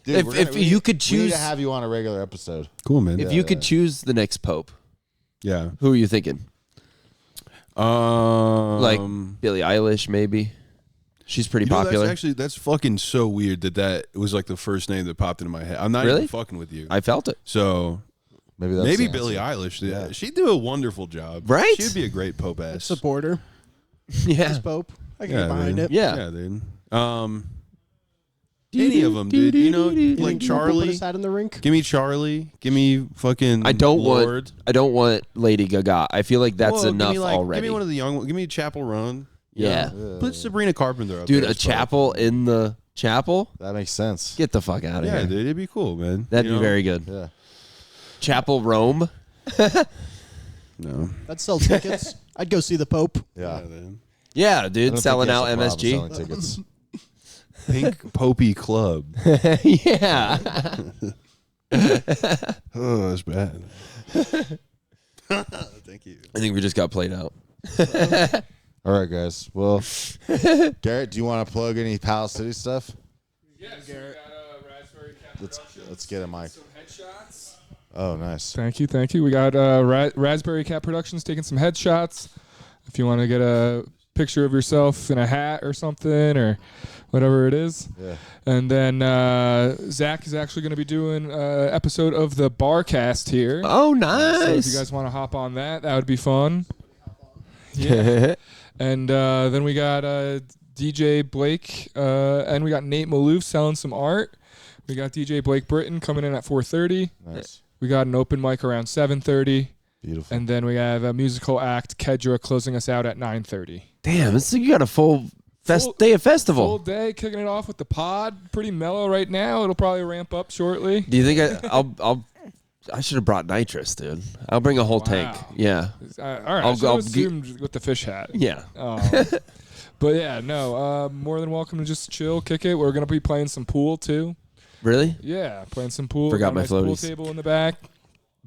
Dude, If you could we need choose, to have you on a regular episode. Cool, man. if you could choose the next pope, Yeah. who are you thinking? Like Like Billie Eilish, maybe. She's pretty popular. That's fucking so weird that was like the first name that popped into my head. I'm not Really? even fucking with you. I felt it. So Maybe that's maybe the Billie answer. Eilish. Yeah. She'd do a wonderful job. Right? She'd be a great pope ass. Supporter. Yeah. This Pope. I can Yeah, get behind dude. it. Yeah. Yeah, dude. Any of them, dude. You know, You like think Pope put Charlie. his hat in the rink? Give me Charlie. Give me fucking I don't Lord. want Lady Gaga. I feel like that's Whoa, enough give me already. Give me one of the young ones. Give me Chapel Run. Yeah. Put Sabrina Carpenter up Dude, there a as pope. chapel in the chapel? That makes sense. Get the fuck out of Yeah, here. dude. It'd be cool, man. That'd You be know? very good. Yeah. Chapel Rome? No. I'd sell tickets. I'd go see the Pope. Yeah. man. Yeah, I don't dude, think selling he has out a problem MSG. selling tickets. Pink Popey Club. Yeah. Oh, that's bad. Thank you. I think we just got played out. All right, guys. Well, Garrett, do you want to plug any Palace City stuff? Yes, we got Raspberry Cat Let's get a mic. some headshots. Oh, nice. Thank you. We got Raspberry Cat Productions taking some headshots. If you want to get a picture of yourself in a hat or something or whatever it is. Yeah. And then Zach is actually going to be doing an episode of the Barcast here. Oh, So nice. if you guys want to hop on that would be fun. Yeah. And then we got DJ Blake and we got Nate Maloof selling some art. We got DJ Blake Britton coming in at 4:30. Nice. We got an open mic around 7:30. Beautiful. And then we have a musical act, Kedra, closing us out at 9:30. Damn, so you got a full day of festival. Full day, kicking it off with the pod. Pretty mellow right now. It'll probably ramp up shortly. Do you think I should have brought nitrous, dude? I'll bring a whole tank. Yeah. All right, I'll so go- assumed with the fish hat. Yeah. But yeah, no, more than welcome to just chill, kick it. We're going to be playing some pool too. Really? Yeah, playing some pool. Forgot Got a my nice pool floaties. table in the back.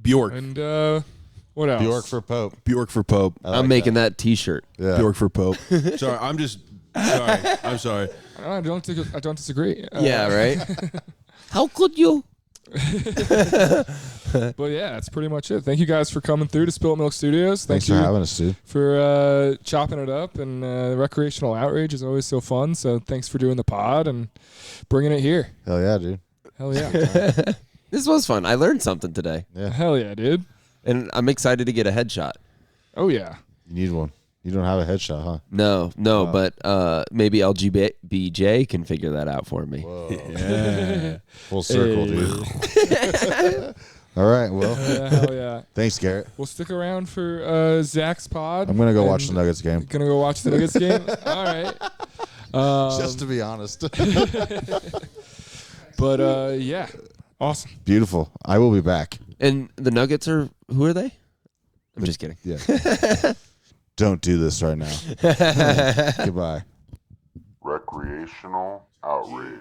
Bjork. And what else? Bjork for Pope. Bjork for Pope. I'm making that T-shirt. Yeah. Bjork for Pope. Sorry, I'm sorry. I don't disagree. Yeah, right? How could you? But yeah, that's pretty much it. Thank you guys for coming through to Spilt Milk Studios. Thanks you for having us, dude. for chopping it up. And Recreational Outrage is always so fun. So thanks for doing the pod and bringing it here. Hell yeah, dude. Hell yeah. This was fun. I learned something today. Yeah. Hell yeah, dude. And I'm excited to get a headshot. Oh yeah. You need one. You don't have a headshot, huh? No, but maybe LGBJ can figure that out for me. Whoa. Yeah. Full circle, dude. All right, well. Hell yeah. Thanks, Garrett. We'll stick around for Zach's pod. I'm going to go watch the Nuggets game. Gonna go watch the Nuggets game? All right. Just to be honest. But yeah. Awesome. Beautiful. I will be back. And the Nuggets who are they? I'm just kidding. Yeah. Don't do this right now. Goodbye. Recreational Outrage.